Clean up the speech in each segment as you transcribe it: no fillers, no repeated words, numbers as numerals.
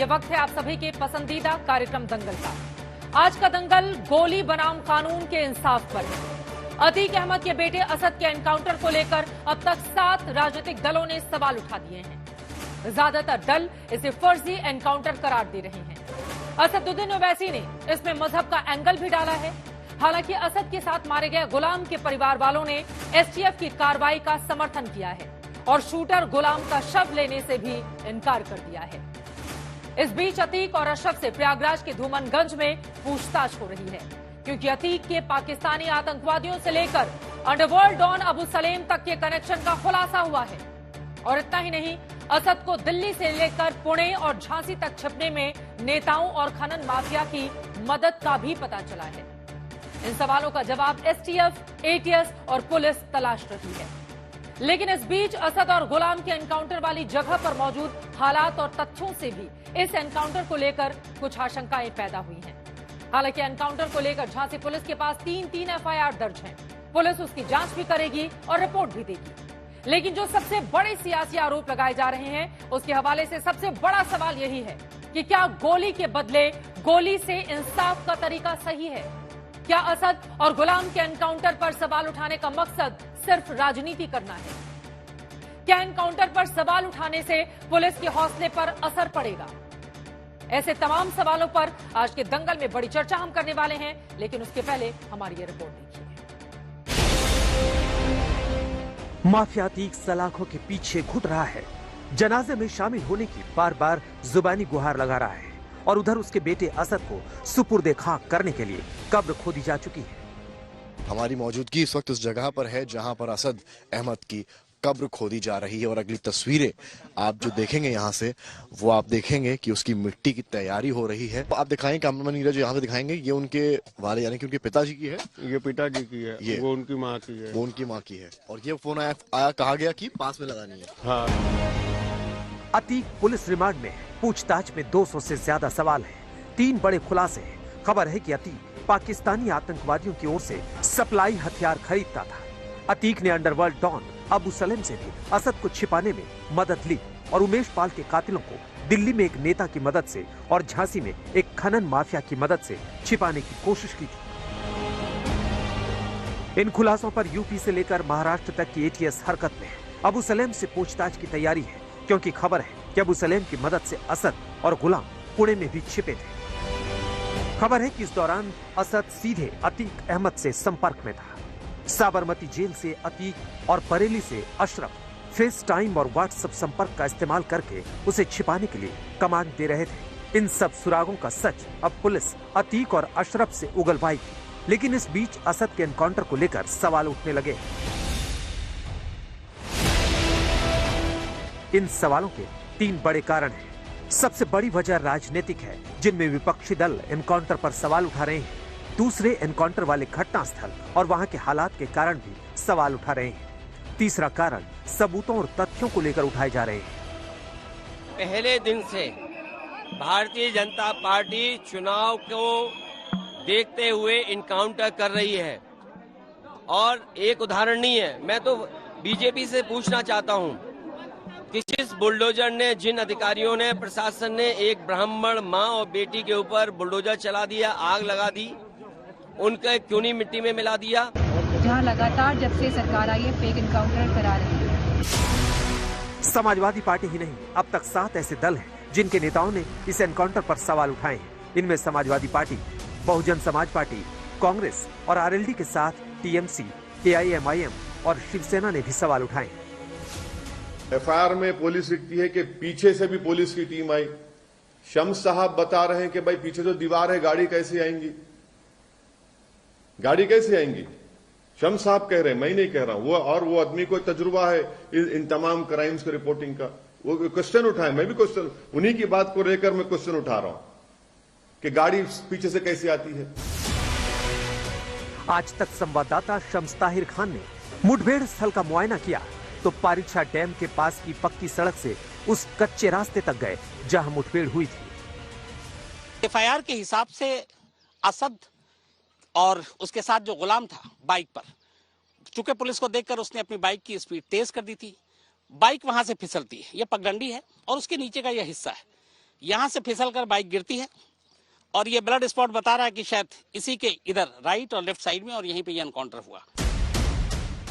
ये वक्त है आप सभी के पसंदीदा कार्यक्रम दंगल का। आज का दंगल गोली बनाम कानून के इंसाफ पर है। अतीक अहमद के बेटे असद के एनकाउंटर को लेकर अब तक 7 राजनीतिक दलों ने सवाल उठा दिए हैं। ज्यादातर दल इसे फर्जी एनकाउंटर करार दे रहे हैं। असदुद्दीन ओवैसी ने इसमें मजहब का एंगल भी डाला है। हालांकि असद के साथ मारे गए गुलाम के परिवार वालों ने एसटीएफ की कार्रवाई का समर्थन किया है और शूटर गुलाम का शव लेने से भी इनकार कर दिया है। इस बीच अतीक और अशरफ से प्रयागराज के धूमनगंज में पूछताछ हो रही है, क्योंकि अतीक के पाकिस्तानी आतंकवादियों से लेकर अंडरवर्ल्ड डॉन अबू सलेम तक के कनेक्शन का खुलासा हुआ है। और इतना ही नहीं, असद को दिल्ली से लेकर पुणे और झांसी तक छिपने में नेताओं और खनन माफिया की मदद का भी पता चला है। इन सवालों का जवाब एसटीएफ, एटीएस और पुलिस तलाश रही है। लेकिन इस बीच असद और गुलाम के एनकाउंटर वाली जगह पर मौजूद हालात और तथ्यों से भी इस एनकाउंटर को लेकर कुछ आशंकाएं पैदा हुई हैं। हालांकि एनकाउंटर को लेकर झांसी पुलिस के पास 3 एफआईआर दर्ज हैं। पुलिस उसकी जांच भी करेगी और रिपोर्ट भी देगी। लेकिन जो सबसे बड़े सियासी आरोप लगाए जा रहे हैं, उसके हवाले से सबसे बड़ा सवाल यही है कि क्या गोली के बदले गोली से इंसाफ का तरीका सही है? क्या असद और गुलाम के एनकाउंटर पर सवाल उठाने का मकसद सिर्फ राजनीति करना है? क्या एनकाउंटर पर सवाल उठाने से पुलिस के हौसले पर असर पड़ेगा? ऐसे तमाम सवालों पर आज के दंगल में बड़ी चर्चा हम करने वाले हैं, लेकिन उसके पहले हमारी ये रिपोर्ट देखिए। माफिया अतीक सलाखों के पीछे घुट रहा है। जनाजे में शामिल होने की बार बार जुबानी गुहार लगा रहा है और उधर उसके बेटे असद को सुपुर्दे खाक करने के लिए कब्र खोदी जा चुकी है। हमारी मौजूदगी इस वक्त उस जगह पर है जहां पर असद अहमद की कब्र खोदी जा रही है और अगली तस्वीरें आप जो देखेंगे यहां से, वो आप देखेंगे कि उसकी मिट्टी की तैयारी हो रही है। आप दिखाएंगे कैमरामैन नीरज यहाँ से दिखाएंगे, ये उनके वाले यानी कि उनके पिताजी की है। ये पिताजी की है, ये वो उनकी माँ की है। वो उनकी माँ की है। और ये फोन आया कहा गया कि पास में लगानी है। हाँ। अतीक पुलिस रिमांड में है। पूछताछ में 200 से ज्यादा सवाल हैं। 3 बड़े खुलासे हैं। खबर है कि अतीक पाकिस्तानी आतंकवादियों की ओर से सप्लाई हथियार खरीदता था। अतीक ने अंडरवर्ल्ड डॉन अबू सलेम से भी असद को छिपाने में मदद ली और उमेश पाल के कातिलों को दिल्ली में एक नेता की मदद से और झांसी में एक खनन माफिया की मदद से छिपाने की कोशिश की थी। इन खुलासों पर यूपी से लेकर महाराष्ट्र तक की एटीएस हरकत में है। अबू सलेम से पूछताछ की तैयारी है, क्योंकि खबर है कि अबू सलेम की मदद से असद और गुलाम पुणे में भी छिपे थे। खबर है कि इस दौरान असद सीधे अतीक अहमद से संपर्क में था। साबरमती जेल से अतीक और बरेली से अशरफ फेस टाइम और व्हाट्सएप संपर्क का इस्तेमाल करके उसे छिपाने के लिए कमांड दे रहे थे। इन सब सुरागों का सच अब पुलिस अतीक और अशरफ से उगलवाएगी। लेकिन इस बीच असद के एनकाउंटर को लेकर सवाल उठने लगे। इन सवालों के 3 बड़े कारण हैं। सबसे बड़ी वजह राजनीतिक है, जिनमें विपक्षी दल एनकाउंटर पर सवाल उठा रहे हैं। दूसरे, एनकाउंटर वाले घटनास्थल और वहां के हालात के कारण भी सवाल उठा रहे हैं। तीसरा कारण सबूतों और तथ्यों को लेकर उठाए जा रहे हैं। पहले दिन से भारतीय जनता पार्टी चुनाव को देखते हुए इनकाउंटर कर रही है और एक उदाहरण नहीं है। मैं तो बीजेपी से पूछना चाहता हूं कि जिस बुलडोजर ने, जिन अधिकारियों ने, प्रशासन ने एक ब्राह्मण मां और बेटी के ऊपर बुलडोजर चला दिया, आग लगा दी, उनका क्यों नहीं मिट्टी में मिला दिया? जहां लगातार जब से सरकार आई है फेक एनकाउंटर करा रही है। समाजवादी पार्टी ही नहीं, अब तक 7 ऐसे दल हैं जिनके नेताओं ने इस एनकाउंटर पर सवाल उठाए हैं। इनमें समाजवादी पार्टी, बहुजन समाज पार्टी, कांग्रेस और आरएलडी के साथ टीएमसी, एआईएमआईएम और शिवसेना ने भी सवाल उठाए। एफआईआर में पुलिस लिखती है कि पीछे से भी पुलिस की टीम आई। शम्स साहब बता रहे हैं कि भाई पीछे तो दीवार है, गाड़ी कैसे आएंगी? गाड़ी कैसे आएंगी? शम्स साहब कह रहे हैं, मैं नहीं कह रहा हूं। वो आदमी को तजुर्बा है इन तमाम क्राइम्स की रिपोर्टिंग का। वो क्वेश्चन उठाए, मैं भी क्वेश्चन उन्हीं की बात को लेकर मैं क्वेश्चन उठा रहा हूं कि गाड़ी पीछे से कैसे आती है। आज तक संवाददाता शम्स ताहिर खान ने मुठभेड़ स्थल का मुआयना किया तो पारिछा डैम के पास की पक्की सड़क से उस कच्चे रास्ते तक गए जहां मुठभेड़ हुई थी। एफआईआर के हिसाब से असद और उसके साथ जो गुलाम था बाइक पर, चूंकि पुलिस को देखकर उसने अपनी बाइक की स्पीड तेज कर दी थी, बाइक वहां से फिसलती है। यह पगडंडी है और उसके नीचे का यह हिस्सा है। यहां से फिसलकर बाइक गिरती है और ये ब्लड स्पॉट बता रहा है कि शायद इसी के इधर राइट और लेफ्ट साइड में, और यहीं पे ये एनकाउंटर हुआ।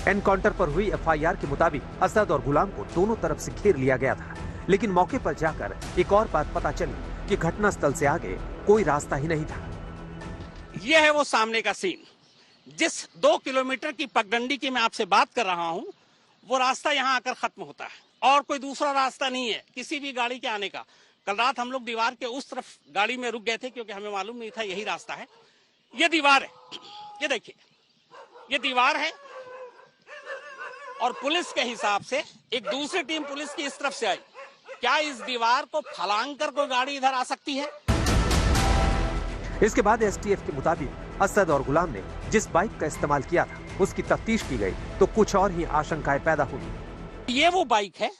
एनकाउंटर पर हुई एफआईआर के मुताबिक असद और गुलाम को दोनों तरफ से घेर लिया गया था, लेकिन मौके पर जाकर एक और बात पता चली कि घटनास्थल से आगे कोई रास्ता ही नहीं था। यह है वो सामने का सीन, जिस 2 किलोमीटर की पगडंडी की मैं आपसे बात कर रहा हूं, वो रास्ता यहां आकर खत्म होता है और कोई दूसरा रास्ता नहीं है किसी भी गाड़ी के आने का। कल रात हम लोग दीवार के उस तरफ गाड़ी में रुक गए थे क्योंकि हमें मालूम नहीं था यही रास्ता है। ये दीवार है, ये देखिए, ये दीवार है और पुलिस के हिसाब से एक दूसरी टीम पुलिस की इस तरफ से आई। क्या इस दीवार को फलांग कर कोई गाड़ी इधर आ सकती है? इसके बाद एसटीएफ के मुताबिक असद और गुलाम ने जिस बाइक का इस्तेमाल किया था उसकी तफ्तीश की गई तो कुछ और ही आशंकाएं पैदा हुई। ये वो बाइक है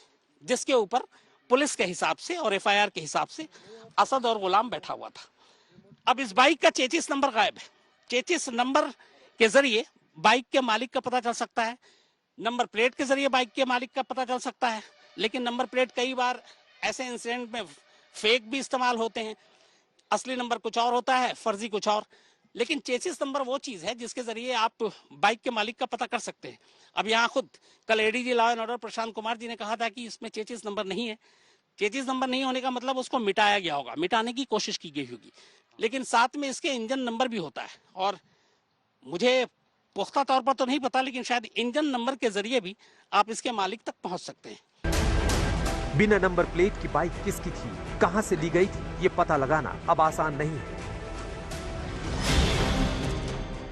जिसके ऊपर पुलिस के हिसाब से और एफआईआर के हिसाब से असद और गुलाम बैठा हुआ था। अब इस बाइक का चेचिस नंबर गायब है। चेचिस नंबर के जरिए बाइक के मालिक का पता चल सकता है, नंबर प्लेट के जरिए बाइक के मालिक का पता चल सकता है, लेकिन नंबर प्लेट कई बार ऐसे इंसिडेंट में फेक भी इस्तेमाल होते हैं। असली नंबर कुछ और होता है, फर्जी कुछ और। लेकिन चेसिस नंबर वो चीज है जिसके जरिए आप बाइक के मालिक का पता कर सकते हैं। अब यहाँ खुद कल ADG law and order Prashant Kumar ji ने कहा था कि इसमें चेसिस नंबर नहीं है। चेसिस नंबर नहीं होने का मतलब उसको मिटाया गया होगा, मिटाने की कोशिश की गई होगी, लेकिन साथ में इसके इंजन नंबर भी होता है। और मुझे पुख्ता तौर पर तो नहीं पता, लेकिन शायद इंजन नंबर के जरिए भी आप इसके मालिक तक पहुंच सकते हैं। बिना नंबर प्लेट की बाइक किसकी थी, कहां से ली गई थी, ये पता लगाना अब आसान नहीं है।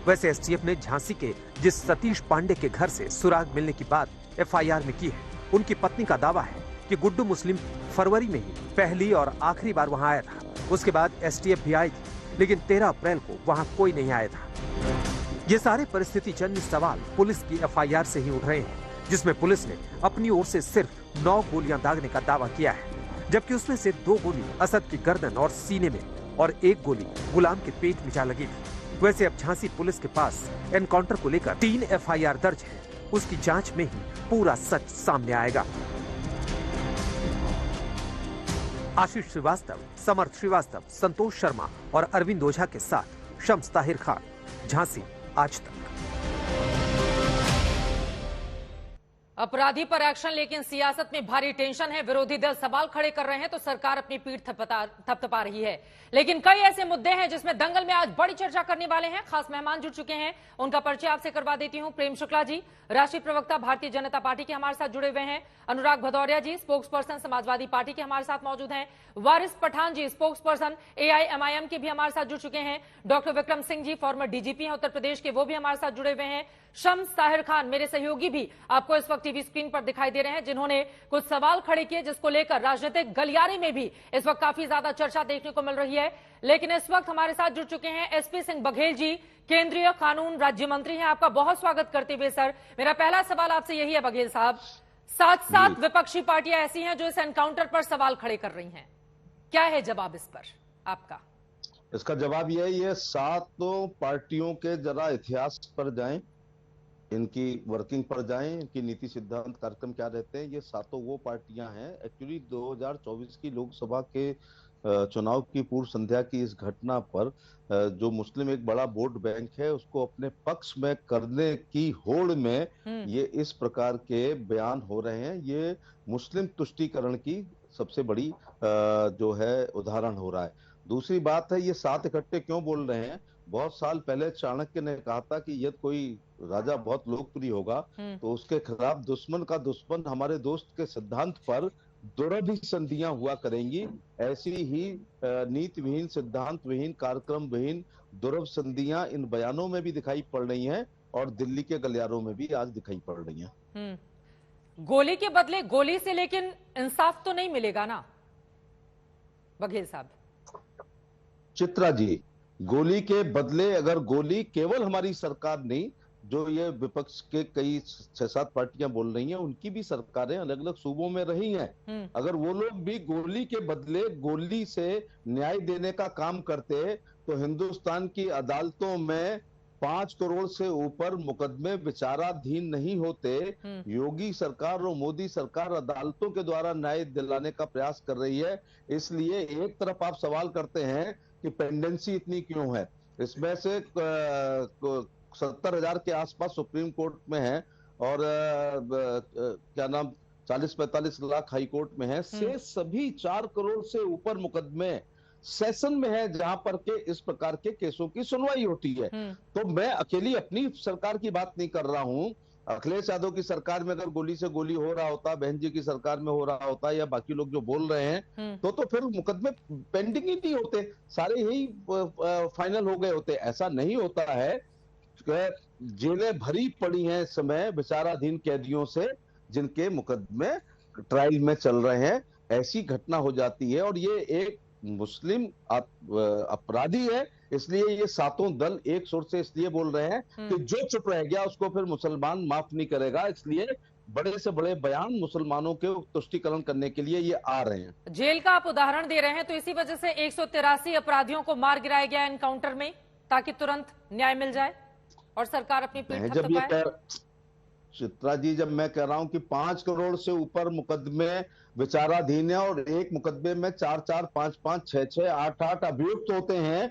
वैसे एसटीएफ ने झांसी के जिस सतीश पांडे के घर से सुराग मिलने की बात एफआईआर में की है, उनकी पत्नी का दावा है कि गुड्डू मुस्लिम फरवरी में ही पहली और आखिरी बार वहां आया था। उसके बाद एसटीएफ भी आई थी, लेकिन 13 अप्रैल को वहां कोई नहीं आया था। ये सारे परिस्थिति जन्य सवाल पुलिस की एफआईआर से ही उठ रहे हैं, जिसमें पुलिस ने अपनी ओर से सिर्फ 9 गोलियां दागने का दावा किया है, जबकि उसमें से 2 गोली असद की गर्दन और सीने में और 1 गोली गुलाम के पेट में जा लगी थी। वैसे अब झांसी पुलिस के पास एनकाउंटर को लेकर 3 एफआईआर दर्ज है। उसकी जांच में ही पूरा सच सामने आएगा। आशीष श्रीवास्तव, समर्थ श्रीवास्तव, संतोष शर्मा और अरविंद ओझा के साथ शम्स ताहिर खान, झांसी आज तक। अपराधी पर एक्शन, लेकिन सियासत में भारी टेंशन है। विरोधी दल सवाल खड़े कर रहे हैं तो सरकार अपनी पीठ थपथपा रही है। लेकिन कई ऐसे मुद्दे हैं जिसमें दंगल में आज बड़ी चर्चा करने वाले हैं। खास मेहमान जुड़ चुके हैं, उनका परिचय आपसे करवा देती हूं। प्रेम शुक्ला जी, राष्ट्रीय प्रवक्ता भारतीय जनता पार्टी के हमारे साथ जुड़े हुए हैं। अनुराग भदौरिया जी, स्पोक्स पर्सन समाजवादी पार्टी के हमारे साथ मौजूद हैं। वारिस पठान जी, स्पोक्स पर्सन AIMIM के भी हमारे साथ जुड़ चुके हैं। Doctor Vikram Singh ji, farmer DGP हैं उत्तर प्रदेश के, वो भी हमारे साथ जुड़े हुए हैं। शम्स ताहिर खान, मेरे सहयोगी, भी आपको इस वक्त टीवी स्क्रीन पर दिखाई दे रहे हैं, जिन्होंने कुछ सवाल खड़े किए जिसको लेकर राजनीतिक गलियारे में भी इस वक्त काफी ज्यादा चर्चा देखने को मिल रही है। लेकिन इस वक्त हमारे साथ जुड़ चुके हैं SP सिंह बघेल जी, केंद्रीय कानून राज्य मंत्री हैं। आपका बहुत स्वागत करते हुए सर, मेरा पहला सवाल आपसे यही है बघेल साहब, 7 विपक्षी पार्टियां ऐसी हैं जो इस एनकाउंटर पर सवाल खड़े कर रही हैं, क्या है जवाब इस पर आपका? इसका जवाब यही है, 7 पार्टियों के जरा इतिहास पर जाएं, इनकी वर्किंग पर जाएं, इनकी नीति सिद्धांत कार्यक्रम क्या रहते हैं। ये 7 वो पार्टियां हैं। एक्चुअली 2024 की लोकसभा के चुनाव की पूर्व संध्या की इस घटना पर जो मुस्लिम एक बड़ा वोट बैंक है उसको अपने पक्ष में करने की होड़ में ये इस प्रकार के बयान हो रहे हैं। ये मुस्लिम तुष्टीकरण की सबसे बड़ी जो है उदाहरण हो रहा है। दूसरी बात है, ये 7 इकट्ठे क्यों बोल रहे हैं। बहुत साल पहले चाणक्य ने कहा था कि यदि कोई राजा बहुत लोकप्रिय होगा तो उसके खिलाफ दुश्मन का दुश्मन हमारे दोस्त के सिद्धांत पर दुर्लभ संधियां हुआ करेंगी। ऐसी ही नीति विहीन, सिद्धांत विहीन, कार्यक्रम विहीन दुर्लभ संधियां इन बयानों में भी दिखाई पड़ रही हैं और दिल्ली के गलियारों में भी आज दिखाई पड़ रही हैं। गोली के बदले गोली से लेकिन इंसाफ तो नहीं मिलेगा ना बघेल साहब? चित्रा जी, गोली के बदले अगर गोली केवल हमारी सरकार नहीं, जो ये विपक्ष के कई 6-7 पार्टियां बोल रही हैं, उनकी भी सरकारें अलग अलग सूबों में रही हैं। अगर वो लोग भी गोली के बदले गोली से न्याय देने का काम करते तो हिंदुस्तान की अदालतों में 5 करोड़ से ऊपर मुकदमे विचाराधीन नहीं होते। योगी सरकार और मोदी सरकार अदालतों के द्वारा न्याय दिलाने का प्रयास कर रही है। इसलिए एक तरफ आप सवाल करते हैं कि पेंडेंसी इतनी क्यों है, इसमें से 70,000 के आसपास सुप्रीम कोर्ट में है और क्या नाम 40-45 लाख हाई कोर्ट में है। से सभी 4 करोड़ से ऊपर मुकदमे सेशन में है जहां पर के इस प्रकार के केसों की सुनवाई होती है। तो मैं अकेली अपनी सरकार की बात नहीं कर रहा हूं। अखिलेश यादव की सरकार में अगर गोली से गोली हो रहा होता, बहन जी की सरकार में हो रहा होता, या बाकी लोग जो बोल रहे हैं तो फिर मुकदमे पेंडिंग ही नहीं होते, सारे यही फाइनल हो गए होते। ऐसा नहीं होता है। जेलें भरी पड़ी हैं इस समय विचाराधीन कैदियों से जिनके मुकदमे ट्रायल में चल रहे हैं। ऐसी घटना हो जाती है और ये एक मुस्लिम अपराधी है, इसलिए ये सातों दल एक सुर से इसलिए बोल रहे हैं कि जो चुप रह गया उसको फिर मुसलमान माफ नहीं करेगा। इसलिए बड़े से बड़े बयान मुसलमानों के तुष्टीकरण करने के लिए ये आ रहे हैं। जेल का आप उदाहरण दे रहे हैं, तो इसी वजह से 183 अपराधियों को मार गिराया गया एनकाउंटर में ताकि तुरंत न्याय मिल जाए और सरकार अपनी पीठ थपथपाए। चित्रा जी, जब मैं कह रहा हूं कि 5 करोड़ से ऊपर मुकदमे विचाराधीन है और एक मुकदमे में 4-4, 5-5, 6-6, 8-8 अभियुक्त होते हैं,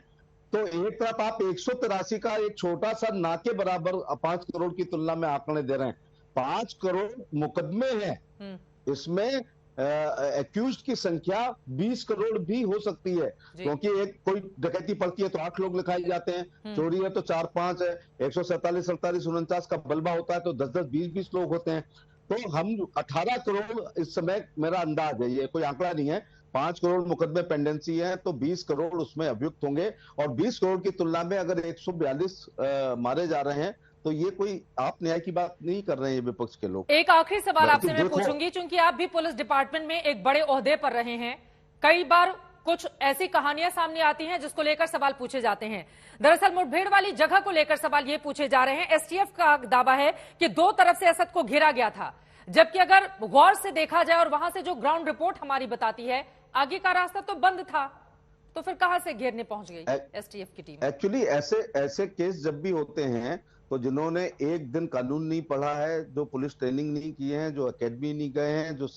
तो एक तरफ आप 183 का एक छोटा सा ना के बराबर 5 करोड़ की तुलना में आंकड़े दे रहे हैं। 5 करोड़ मुकदमे हैं, इसमें एक्यूज्ड की संख्या 20 करोड़ भी हो सकती है, क्योंकि एक कोई डकैती पड़ती है तो 8 लोग लिखाए जाते हैं, चोरी है तो 4-5 है, 147, 47, 49 का बलबा होता है तो 10-10, 20-20 लोग होते हैं। तो हम 18 करोड़ इस समय मेरा अंदाज है, ये कोई आंकड़ा नहीं है। 5 करोड़ मुकदमे पेंडेंसी है तो 20 करोड़ उसमें अभियुक्त होंगे और 20 करोड़ की तुलना में अगर 142 मारे जा रहे हैं तो ये कोई आप न्याय की बात नहीं कर रहे हैं विपक्ष के लोग। एक आखिरी सवाल आपसे मैं पूछूंगी, चूंकि आप भी पुलिस डिपार्टमेंट में एक बड़े ओहदे पर रहे हैं, कई बार कुछ ऐसी कहानियां सामने आती हैं जिसको लेकर सवाल पूछे जाते हैं। दरअसल मुठभेड़ वाली जगह को लेकर सवाल ये पूछे जा रहे हैं। एसटीएफ का दावा है कि 2 तरफ से असद को घेरा गया था, जबकि अगर गौर से देखा जाए और वहां से जो ग्राउंड रिपोर्ट हमारी बताती है आगे का रास्ता तो बंद था, तो फिर कहां से घेरने पहुंच गई एसटीएफ की टीम? एक्चुअली ऐसे केस जब भी होते हैं तो जिन्होंने एक दिन कानून नहीं पढ़ा है, जो पुलिस ट्रेनिंग नहीं की है, जो एकेडमी नहीं गए हैं, जो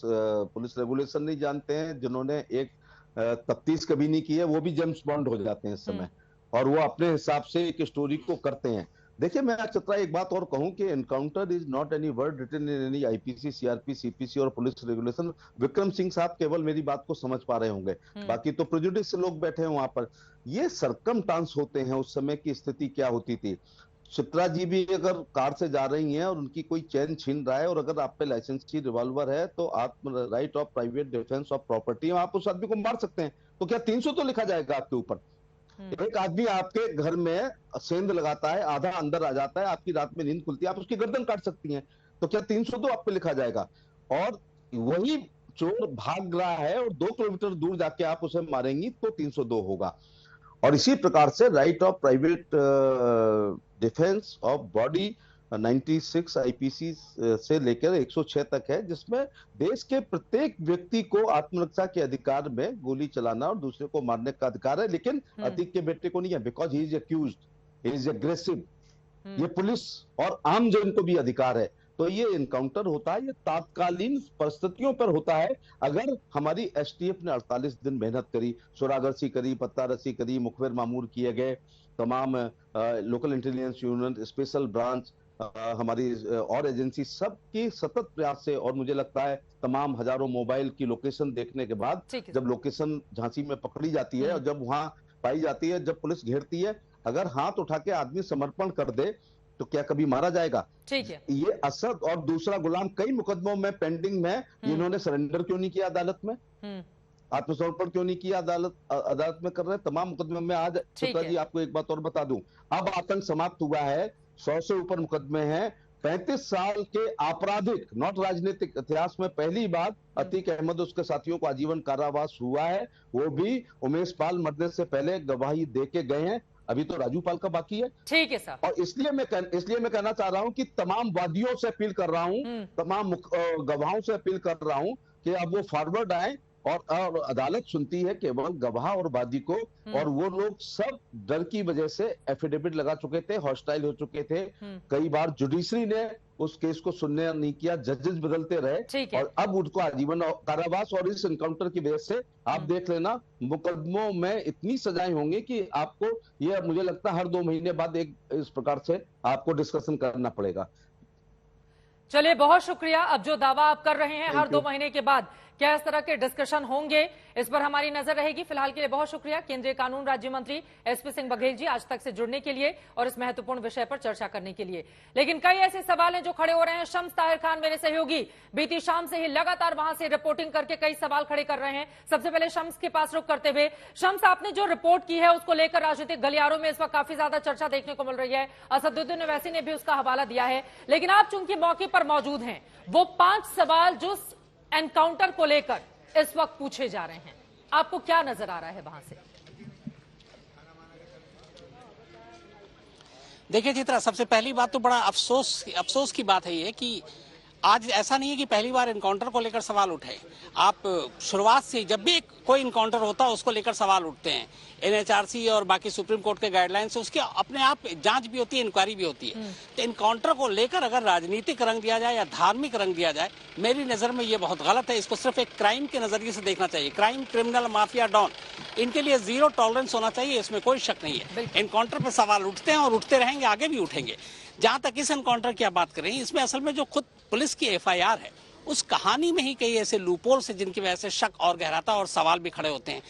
पुलिस रेगुलेशन नहीं जानते हैं, जिन्होंने एक तफ्तीश कभी नहीं की है, वो भी जेम्स बॉन्ड हो जाते हैं इस समय और वो अपने हिसाब से एक स्टोरी को करते हैं। देखिए, मैं चित्रा एक बात और कहूं कि encounter is not any word written in any IPC, CrPC, CPC और पुलिस रेगुलेशन। विक्रम सिंह साहब केवल मेरी बात को समझ पा रहे होंगे, बाकी तो प्रेजुडिस से लोग बैठे हैं वहां पर। ये सरकमस्टांस होते हैं, उस समय की स्थिति क्या होती थी। चित्रा जी भी अगर कार से जा रही हैं और उनकी कोई चैन छीन रहा है और अगर आप पे लाइसेंसी रिवॉल्वर है तो आप right of private defence of property, आप उस आदमी को मार सकते हैं। तो क्या 300 तो लिखा जाएगा आपके ऊपर? एक आदमी आपके घर में सेंध लगाता है, आधा अंदर आ जाता है, आपकी रात में नींद खुलती है, आप उसकी गर्दन काट सकती हैं, तो क्या 300 तो आप पे लिखा जाएगा? और वही चोर भाग रहा है और 2 किलोमीटर दूर जाके आप उसे मारेंगी तो 302 होगा। और इसी प्रकार से right of private defence of body 96 IPC से लेकर 106 तक है, जिसमें देश के प्रत्येक व्यक्ति को आत्मरक्षा के अधिकार में गोली चलाना और दूसरे को मारने का अधिकार है, लेकिन अतीक के बेटे को नहीं है, because he is accused, he is aggressive. ये पुलिस और आम जन को भी अधिकार है। तो ये इनकाउंटर होता है, ये तात्कालीन परिस्थितियों पर होता है। अगर हमारी एसटीएफ ने 48 दिन मेहनत करी, सुरागरसी करी, पत्तारसी करी, मुखबिर मामूर किए गए, तमाम local intelligence unit, special branch, हमारी और एजेंसी, सबकी सतत प्रयास से, और मुझे लगता है तमाम हजारों मोबाइल की लोकेशन देखने के बाद, जब लोकेशन झांसी में पकड़ी जाती है और जब वहां पाई जाती है, जब पुलिस घेरती है, अगर हाथ उठा के आदमी समर्पण कर दे तो क्या कभी मारा जाएगा? ठीक है। ये असद और दूसरा गुलाम कई मुकदमों में पेंडिंग में, इन्होंने सरेंडर क्यों नहीं किया अदालत में, आत्मसमर्पण क्यों नहीं किया अदालत में कर रहे हैं तमाम मुकदमे में। आज चित्रा जी आपको एक बात और बता दूं, अब आतंक समाप्त हुआ है, 100 से ऊपर मुकदमे हैं। 35 साल के आपराधिक, नॉट राजनीतिक इतिहास में पहली बार अतीक अहमद उसके साथियों को आजीवन कारावास हुआ है, वो भी उमेश पाल मरने से पहले गवाही दे के गए हैं। अभी तो राजू पाल का बाकी है। ठीक है सर। और इसलिए मैं कहना चाह रहा हूं कि तमाम वादियों से अपील कर रहा हूं, तमाम गवाहों से अपील कर रहा हूं कि अब वो फॉरवर्ड आए और अदालत सुनती है केवल गवाह और वादी को, और वो लोग सब डर की वजह से एफिडेविट लगा चुके थे, हॉस्टाइल हो चुके थे। कई बार जुडिशरी ने उस केस को सुनने नहीं किया, जजेस बदलते रहे, और अब उनको आजीवन कारावास, और इस एनकाउंटर की वजह से आप देख लेना मुकदमों में इतनी सजाएं होंगी कि आपको ये मुझे लगता है हर 2 महीने बाद एक इस प्रकार से आपको डिस्कशन करना पड़ेगा। चलिए, बहुत शुक्रिया। अब जो दावा आप कर रहे हैं हर 2 महीने के बाद क्या इस तरह के डिस्कशन होंगे, इस पर हमारी नजर रहेगी। फिलहाल के लिए बहुत शुक्रिया केंद्रीय कानून राज्य मंत्री एसपी सिंह बघेल जी, आज तक से जुड़ने के लिए और इस महत्वपूर्ण विषय पर चर्चा करने के लिए। लेकिन कई ऐसे सवाल हैं जो खड़े हो रहे हैं। शम्स ताहिर खान मेरे सहयोगी बीती शाम से ही लगातार वहां से रिपोर्टिंग करके कई सवाल खड़े कर रहे हैं। सबसे पहले शम्स के पास रुख करते हुए, शम्स, आपने जो रिपोर्ट की है उसको लेकर राजनीतिक गलियारों में इस वक्त काफी ज्यादा चर्चा देखने को मिल रही है। असदुद्दीन ओवैसी ने भी उसका हवाला दिया है, लेकिन आप चूंकि मौके पर मौजूद हैं, वो 5 सवाल जो एनकाउंटर को लेकर इस वक्त पूछे जा रहे हैं, आपको क्या नजर आ रहा है वहां से? देखिए चित्रा, सबसे पहली बात तो बड़ा अफसोस की बात है ये कि आज ऐसा नहीं है कि पहली बार इनकाउंटर को लेकर सवाल उठे। आप शुरुआत से जब भी कोई इनकाउंटर होता है उसको लेकर सवाल उठते हैं। एनएचआरसी और बाकी सुप्रीम कोर्ट के गाइडलाइन से उसके अपने आप जांच भी होती है, इंक्वायरी भी होती है। तो इनकाउंटर को लेकर अगर राजनीतिक रंग दिया जाए या धार्मिक रंग दिया जाए, मेरी नजर में ये बहुत गलत है। इसको सिर्फ एक क्राइम के नजरिए से देखना चाहिए। क्राइम, क्रिमिनल, माफिया, डॉन, इनके लिए 0 टॉलरेंस होना चाहिए, इसमें कोई शक नहीं है। इनकाउंटर पर सवाल उठते हैं और उठते रहेंगे, आगे भी उठेंगे। जहां तक इस एनकाउंटर की आप बात करें, इसमें असल में जो खुद पुलिस की एफआईआर है, उस कहानी में ही कई ऐसे लूपहोल से जिनकी वजह से शक और गहराता और सवाल भी खड़े होते हैं।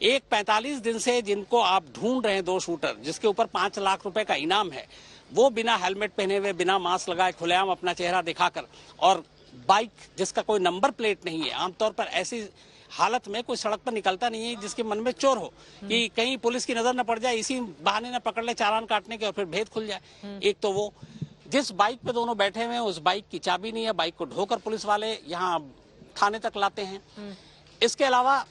एक 45 दिन से जिनको आप ढूंढ रहे हैं, 2 शूटर जिसके ऊपर 5 लाख रुपए का इनाम है, वो बिना हेलमेट पहने हुए, बिना मास्क लगाए, खुलेआम अपना चेहरा दिखाकर, और बाइक जिसका कोई नंबर प्लेट नहीं है। आमतौर पर ऐसी हालत में कोई सड़क पर निकलता नहीं है जिसके मन में चोर हो कि कहीं पुलिस की नजर न पड़ जाए, इसी बहाने न पकड़ ले चालान काटने के और फिर भेद खुल जाए। एक तो वो जिस बाइक पे दोनों बैठे हुए हैं, उस बाइक की चाबी नहीं है, बाइक को ढोकर पुलिस वाले यहाँ थाने तक लाते हैं। इसके अलावा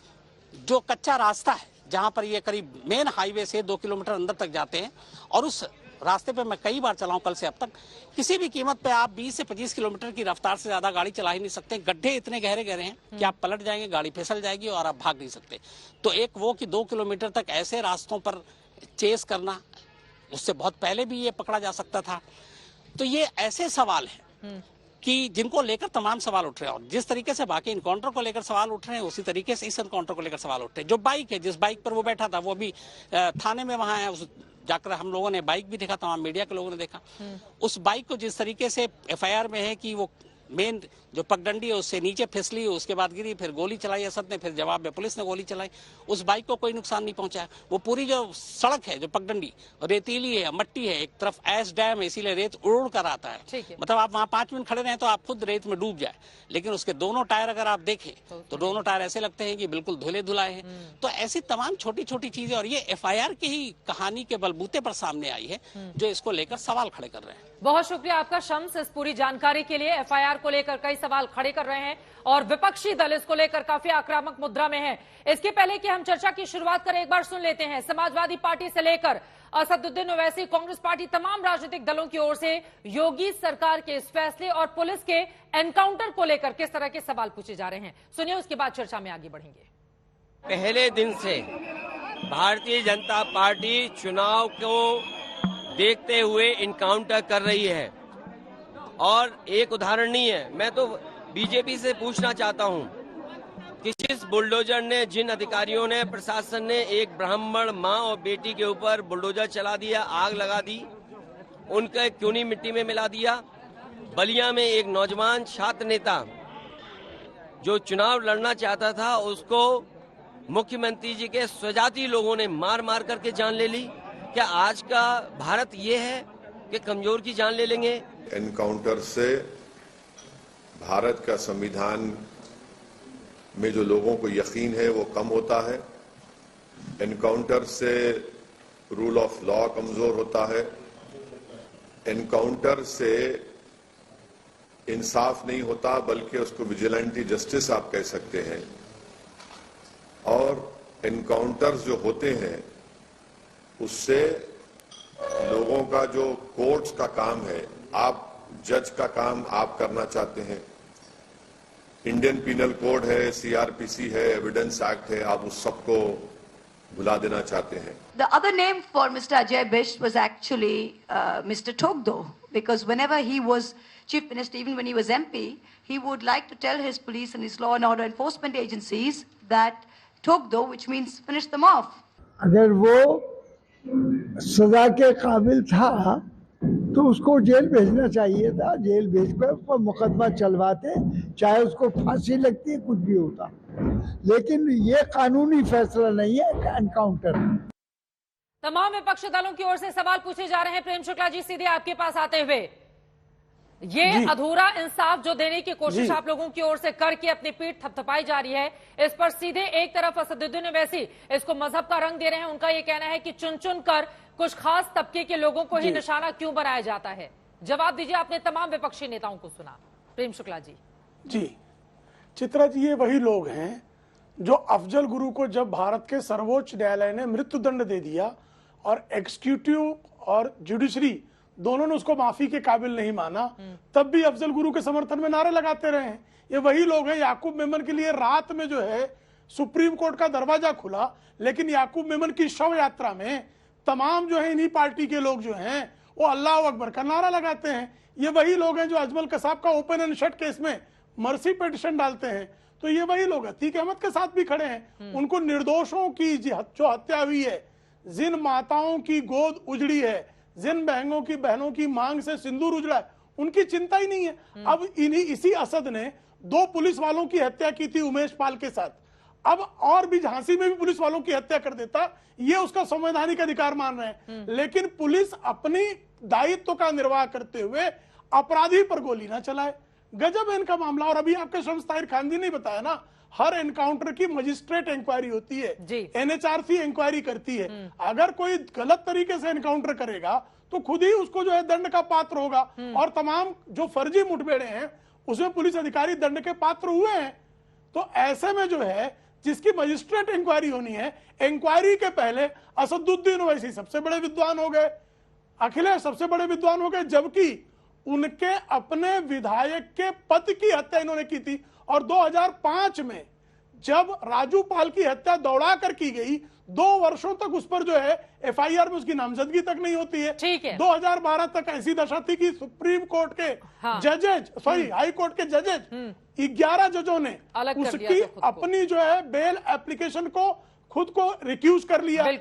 जो कच्चा रास्ता है जहां पर ये करीब मेन हाईवे से 2 किलोमीटर अंदर तक जाते हैं, और उस रास्ते पे मैं कई बार चला हूं कल से अब तक, किसी भी कीमत पे आप 20 से 25 किलोमीटर की रफ्तार से ज्यादा गाड़ी चला ही नहीं सकते। गड्ढे इतने गहरे गहरे हैं कि आप पलट जाएंगे, गाड़ी फिसल जाएगी और आप भाग नहीं सकते। तो एक वो कि 2 किलोमीटर तक ऐसे रास्तों पर चेस करना, उससे बहुत पहले भी ये पकड़ा जा सकता था। तो ये ऐसे सवाल हैं कि जिनको लेकर तमाम सवाल उठ रहे हैं, और जिस तरीके से बाकी इनकाउंटर को लेकर सवाल उठ रहे हैं, उसी तरीके से इस इनकाउंटर को लेकर सवाल उठ रहे हैं। जो बाइक है, जिस बाइक पर वो बैठा था, वो अभी थाने में वहां है, उस जाकर हम लोगों ने बाइक भी देखा, तमाम मीडिया के लोगों ने देखा। उस बाइक को जिस तरीके से एफआईआर में है कि वो मेन जो पगडंडी है उससे नीचे फिसली, उसके बाद गिरी, फिर गोली चलाई असद ने, फिर जवाब में पुलिस ने गोली चलाई। उस बाइक को कोई नुकसान नहीं पहुंचा। वो पूरी जो सड़क है, जो पगडंडी रेतीली है, मट्टी है, एक तरफ ऐश डैम है, इसीलिए रेत उड़ कर आता है। मतलब आप वहां 5 मिनट खड़े रहे तो आप खुद रेत में डूब जाए। लेकिन उसके दोनों टायर अगर आप देखें तो दोनों टायर ऐसे लगते हैं कि बिल्कुल धुले धुलाए हैं। तो ऐसी तमाम छोटी छोटी चीजें, और ये एफआईआर की ही कहानी के बलबूते पर सामने आई है, जो इसको लेकर सवाल खड़े कर रहे हैं। बहुत शुक्रिया आपका शम्स इस पूरी जानकारी के लिए। एफआईआर को लेकर कई सवाल खड़े कर रहे हैं और विपक्षी दल इसको लेकर काफी आक्रामक मुद्रा में है। इसके पहले कि हम चर्चा की शुरुआत करें, एक बार सुन लेते हैं समाजवादी पार्टी से लेकर असदुद्दीन ओवैसी, कांग्रेस पार्टी, तमाम राजनीतिक दलों की ओर से योगी सरकार के इस फैसले और पुलिस के एनकाउंटर को लेकर किस तरह के सवाल पूछे जा रहे हैं। सुनिए, उसके बाद चर्चा में आगे बढ़ेंगे। पहले दिन से भारतीय जनता पार्टी चुनाव को देखते हुए इनकाउंटर कर रही है, और एक उदाहरण नहीं है। मैं तो बीजेपी से पूछना चाहता हूं कि जिस बुलडोजर ने, जिन अधिकारियों ने, प्रशासन ने एक ब्राह्मण मां और बेटी के ऊपर बुलडोजर चला दिया, आग लगा दी, उनका क्यों नहीं मिट्टी में मिला दिया। बलिया में एक नौजवान छात्र नेता जो चुनाव लड़ना चाहता था, उसको मुख्यमंत्री जी के स्वजाती लोगों ने मार मार करके जान ले ली। क्या आज का भारत ये है कि कमजोर की जान ले लेंगे? एनकाउंटर से भारत का संविधान में जो लोगों को यकीन है वो कम होता है। एनकाउंटर से रूल ऑफ लॉ कमजोर होता है। एनकाउंटर से इंसाफ नहीं होता, बल्कि उसको विजिलेंटी जस्टिस आप कह सकते हैं। और एनकाउंटर्स जो होते हैं उससे लोगों का जो कोर्ट्स का काम है, आप जज का काम आप करना चाहते हैं, इंडियन पीनल कोड है, सीआरपीसी है, एविडेंस एक्ट है, आप उस सबको भुला देना चाहते हैं। The other name for Mr. Ajay Bisht was actually Mr. Togdo, because whenever he was chief minister, even when he was MP, he would like to tell his police and his law and order enforcement agencies that Togdo, which means finish them off. अगर वो सजा के काबिल था तो उसको jail भेजना चाहिए था। जेल भेजकर उसको मुकदमा चलवाते, चाहे उसको फांसी लगती है, कुछ भी होता, लेकिन ये कानूनी फैसला नहीं है एनकाउंटर। तमाम विपक्षी दलों की ओर से सवाल पूछे जा रहे हैं। प्रेम शुक्ला जी, सीधे आपके पास आते हुए, ये अधूरा इंसाफ जो देने की कोशिश आप लोगों की ओर से करके अपनी पीठ थपथपाई जा रही है, इस पर सीधे एक तरफ असदुद्दीन ओवैसी इसको मजहब का रंग दे रहे हैं। उनका ये कहना है कि चुन चुन कर कुछ खास तबके के लोगों को ही निशाना क्यों बनाया जाता है। जवाब दीजिए, आपने तमाम विपक्षी नेताओं को सुना। प्रेम शुक्ला जी। जी चित्रा जी, ये वही लोग हैं जो अफजल गुरु को जब भारत के सर्वोच्च न्यायालय ने मृत्युदंड दे दिया और एग्जीक्यूटिव और जुडिशरी दोनों ने उसको माफी के काबिल नहीं माना, तब भी अफजल गुरु के समर्थन में नारे लगाते रहे हैं। ये वही लोग हैं। याकूब मेमन के लिए रात में जो है सुप्रीम कोर्ट का दरवाजा खुला, लेकिन याकूब मेमन की शव यात्रा में तमाम जो है इन्हीं पार्टी के लोग जो हैं वो अल्लाह अकबर का नारा लगाते हैं। ये वही लोग हैं जो अजमल कसाब का ओपन एंड शट केस में मर्सी पिटीशन डालते हैं। तो ये वही लोग अतीक अहमद के साथ भी खड़े हैं। उनको निर्दोषों की जो हत्या हुई है, जिन माताओं की गोद उजड़ी है, जिन बहनों की मांग से सिंदूर उजड़ा है, उनकी चिंता ही नहीं है। अब इसी असद ने 2 पुलिस वालों की हत्या की थी उमेश पाल के साथ, अब और भी झांसी में भी पुलिस वालों की हत्या कर देता, ये उसका संवैधानिक अधिकार मान रहे हैं। लेकिन पुलिस अपनी दायित्व का निर्वाह करते हुए अपराधी पर गोली ना चलाए। गजब है इनका मामला। और अभी आपके शम्स ताहिर खानजी ने बताया ना, हर एनकाउंटर की मजिस्ट्रेट इंक्वायरी होती है, एनएचआरसी इंक्वायरी करती है। अगर कोई गलत तरीके से एनकाउंटर करेगा तो खुद ही उसको जो है दंड का पात्र होगा। और तमाम जो फर्जी मुठभेड़े हैं उसमें पुलिस अधिकारी दंड के पात्र हुए हैं। तो ऐसे में जो है जिसकी मजिस्ट्रेट इंक्वायरी होनी है, इंक्वायरी के पहले असदुद्दीन ओवैसी सबसे बड़े विद्वान हो गए, अखिलेश सबसे बड़े विद्वान हो गए, जबकि उनके अपने विधायक के पति की हत्या इन्होंने की थी। और 2005 में जब राजू पाल की हत्या दौड़ा कर की गई, 2 वर्षों तक उस पर जो है एफआईआर में उसकी नामजदगी तक नहीं होती है। 2012 तक ऐसी दशा थी कि सुप्रीम कोर्ट के हाई कोर्ट के जजेज 11 जजों ने उसकी अपनी जो है बेल एप्लीकेशन को खुद को रिक्यूज कर लिया।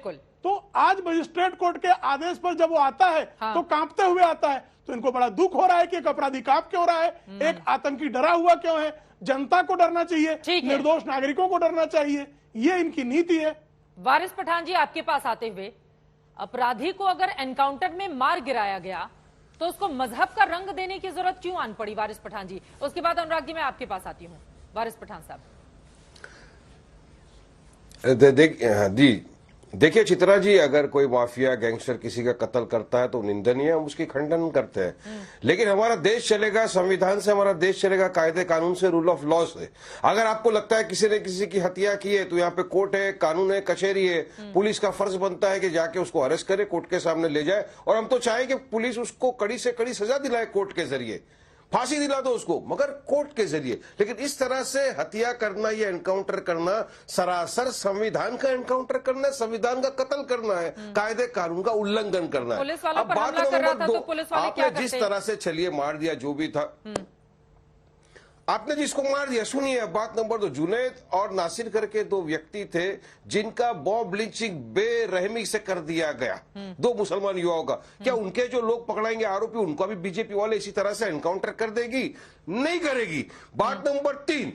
तो आज मजिस्ट्रेट कोर्ट के आदेश पर जब वो आता है तो कांपते हुए आता है। तो इनको बड़ा दुख हो रहा है कि एक अपराधी कांप क्यों रहा है, एक आतंकी डरा हुआ क्यों है। जनता को डरना चाहिए, निर्दोष नागरिकों को डरना चाहिए, ये इनकी नीति है। वारिस पठान जी, आपके पास आते हुए, अपराधी को अगर एनकाउंटर में मार गिराया गया तो उसको मजहब का रंग देने की जरूरत क्यों आन पड़ी? वारिस पठान जी, उसके बाद अनुराग जी मैं आपके पास आती हूँ। वारिस पठान साहब। देखिए चित्रा जी, अगर कोई माफिया गैंगस्टर किसी का कत्ल करता है तो निंदनीय, हम उसकी खंडन करते हैं। लेकिन हमारा देश चलेगा संविधान से, हमारा देश चलेगा कायदे कानून से, रूल ऑफ लॉ से। अगर आपको लगता है किसी ने किसी की हत्या की है तो यहाँ पे कोर्ट है, कानून है, कचहरी है, पुलिस का फर्ज बनता है कि जाके उसको अरेस्ट करे, कोर्ट के सामने ले जाए। और हम तो चाहें कि पुलिस उसको कड़ी से कड़ी सजा दिलाए, कोर्ट के जरिए फांसी दिला दो उसको, मगर कोर्ट के जरिए। लेकिन इस तरह से हत्या करना, ये एनकाउंटर करना सरासर संविधान का एनकाउंटर करना है, संविधान का कत्ल करना है, कायदे कानून का उल्लंघन करना है। अब बात नंबर 2, आपने जिस तरह से चलिए मार दिया जो भी था, आपने जिसको मार दिया, सुनिए बात नंबर 2। जुनैद और नासिर करके 2 व्यक्ति थे जिनका बॉम्ब लिंचिंग बेरहमी से कर दिया गया, 2 मुसलमान युवाओं का। क्या उनके जो लोग पकड़ाएंगे आरोपी, उनको भी बीजेपी वाले इसी तरह से एनकाउंटर कर देगी? नहीं करेगी। बात नंबर 3,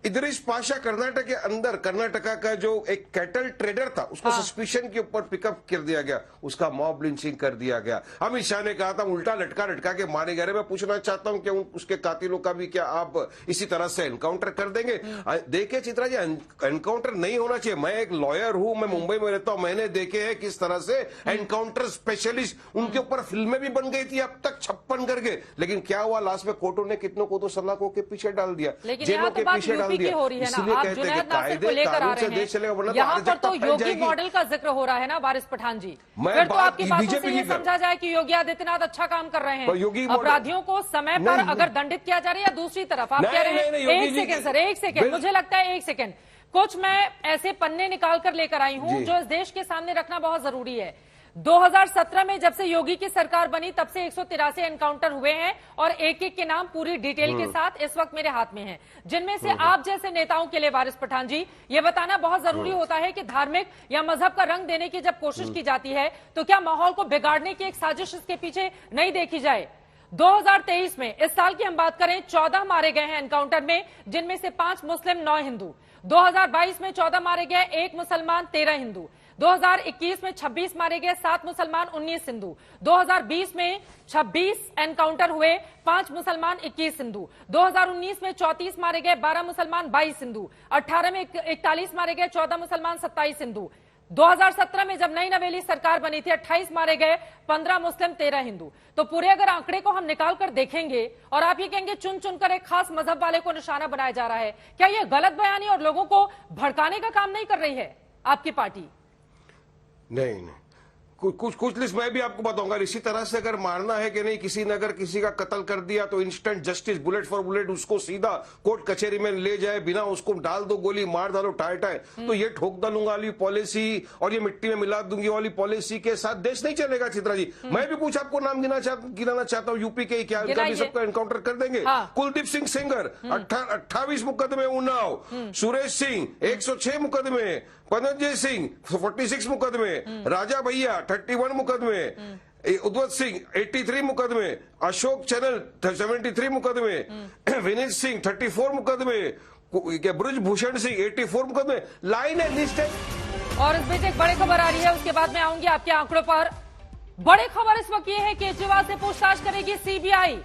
इदरीस पाशा कर्नाटक के अंदर, कर्नाटका का जो एक कैटल ट्रेडर था, उसको सस्पिशन के ऊपर पिकअप कर दिया गया, उसका मॉब लिंचिंग कर दिया गया। अमित शाह ने कहा था उल्टा लटका लटका के मारे गए। मैं पूछना चाहता हूं कि उसके कातिलों का भी क्या आप इसी तरह से एनकाउंटर कर देंगे? देखिए चित्रा जी, एनकाउंटर नहीं होना चाहिए। मैं एक लॉयर हूं, मैं मुंबई में रहता हूं, मैंने देखे हैं किस तरह से एनकाउंटर स्पेशलिस्ट, उनके ऊपर फिल्में भी बन गई थी अब तक 56 करके। लेकिन क्या हुआ, लास्ट में कोर्टों ने कितनों को तो सलाखों के पीछे डाल दिया, जेलों के पीछे डाल दिया। इसलिए कहते हैं कि कायदे कानून से देश चलेगा, वरना यहाँ पर तो योगी मॉडल का जिक्र हो रहा है ना वारिस पठान जी। फिर तो आपकी बातों से ये समझा जाए कि योगी आदित्यनाथ अच्छा काम कर रहे हैं, अपराधियों को समय पर अगर दंडित किया जा रहा है, या दूसरी तरफ आप कह रहे हैं। एक सेकेंड सर, एक सेकेंड, मुझे लगता है एक सेकेंड, कुछ मैं ऐसे पन्ने निकाल कर लेकर आई हूं जो इस देश के सामने रखना बहुत जरूरी है। 2017 में जब से योगी की सरकार बनी तब से 183 एनकाउंटर हुए हैं और एक एक के नाम पूरी डिटेल के साथ इस वक्त मेरे हाथ में हैं, जिनमें से आप जैसे नेताओं के लिए वारिस पठान जी ये बताना बहुत जरूरी होता है कि धार्मिक या मजहब का रंग देने की जब कोशिश की जाती है तो क्या माहौल को बिगाड़ने की एक साजिश इसके पीछे नहीं देखी जाए। 2023 में, इस साल की हम बात करें, 14 मारे गए हैं एनकाउंटर में, जिनमें से 5 मुस्लिम 9 हिंदू। 2022 में 14 मारे गए, 1 मुसलमान 13 हिंदू। 2021 में 26 मारे गए, 7 मुसलमान 19 हिंदू। 2020 में 26 एनकाउंटर हुए, 5 मुसलमान 21 हिंदू। 2019 में 34 मारे गए, 12 मुसलमान 22 हिंदू। 18 में 41 मारे गए, 14 मुसलमान 27 हिंदू। 2017 में जब नई नवेली सरकार बनी थी 28 मारे गए, 15 मुस्लिम 13 हिंदू। तो पूरे अगर आंकड़े को हम निकाल कर देखेंगे और आप ये कहेंगे चुन चुनकर एक खास मजहब वाले को निशाना बनाया जा रहा है, क्या ये गलत बयानी और लोगों को भड़काने का काम नहीं कर रही है आपकी पार्टी? नहीं, कुछ लिस्ट मैं भी आपको बताऊंगा। इसी तरह से अगर मारना है कि नहीं, किसी ने अगर किसी का कत्ल कर दिया तो instant justice, bullet for bullet, उसको सीधा कोर्ट कचहरी में ले जाए, बिना उसको डाल दो गोली, मार डालो टाए टाए, तो ये ठोक डालूंगा वाली पॉलिसी और ये मिट्टी में मिला दूंगी वाली पॉलिसी के साथ देश नहीं चलेगा। चित्रा जी, मैं भी कुछ आपको नाम गिनाना चाहता हूँ यूपी के, क्या उनका भी सबका एनकाउंटर कर देंगे। कुलदीप सिंह सेंगर 28 मुकदमे उन्नाव, सुरेश सिंह 106 मुकदमे, पदमजीत सिंह 46 मुकदमे, राजा भैया 31 मुकदमे, उद्वत सिंह 83 मुकदमे, अशोक चैनल 73 मुकदमे, विनीत सिंह 34 मुकदमे, ब्रजभूषण सिंह 84 मुकदमे, लाइन है, लिस्ट है। और इस बीच एक बड़ी खबर आ रही है, उसके बाद मैं आऊंगी आपके आंकड़ों पर। बड़ी खबर इस वक्त ये है, केजरीवाल से पूछताछ करेगी सीबीआई।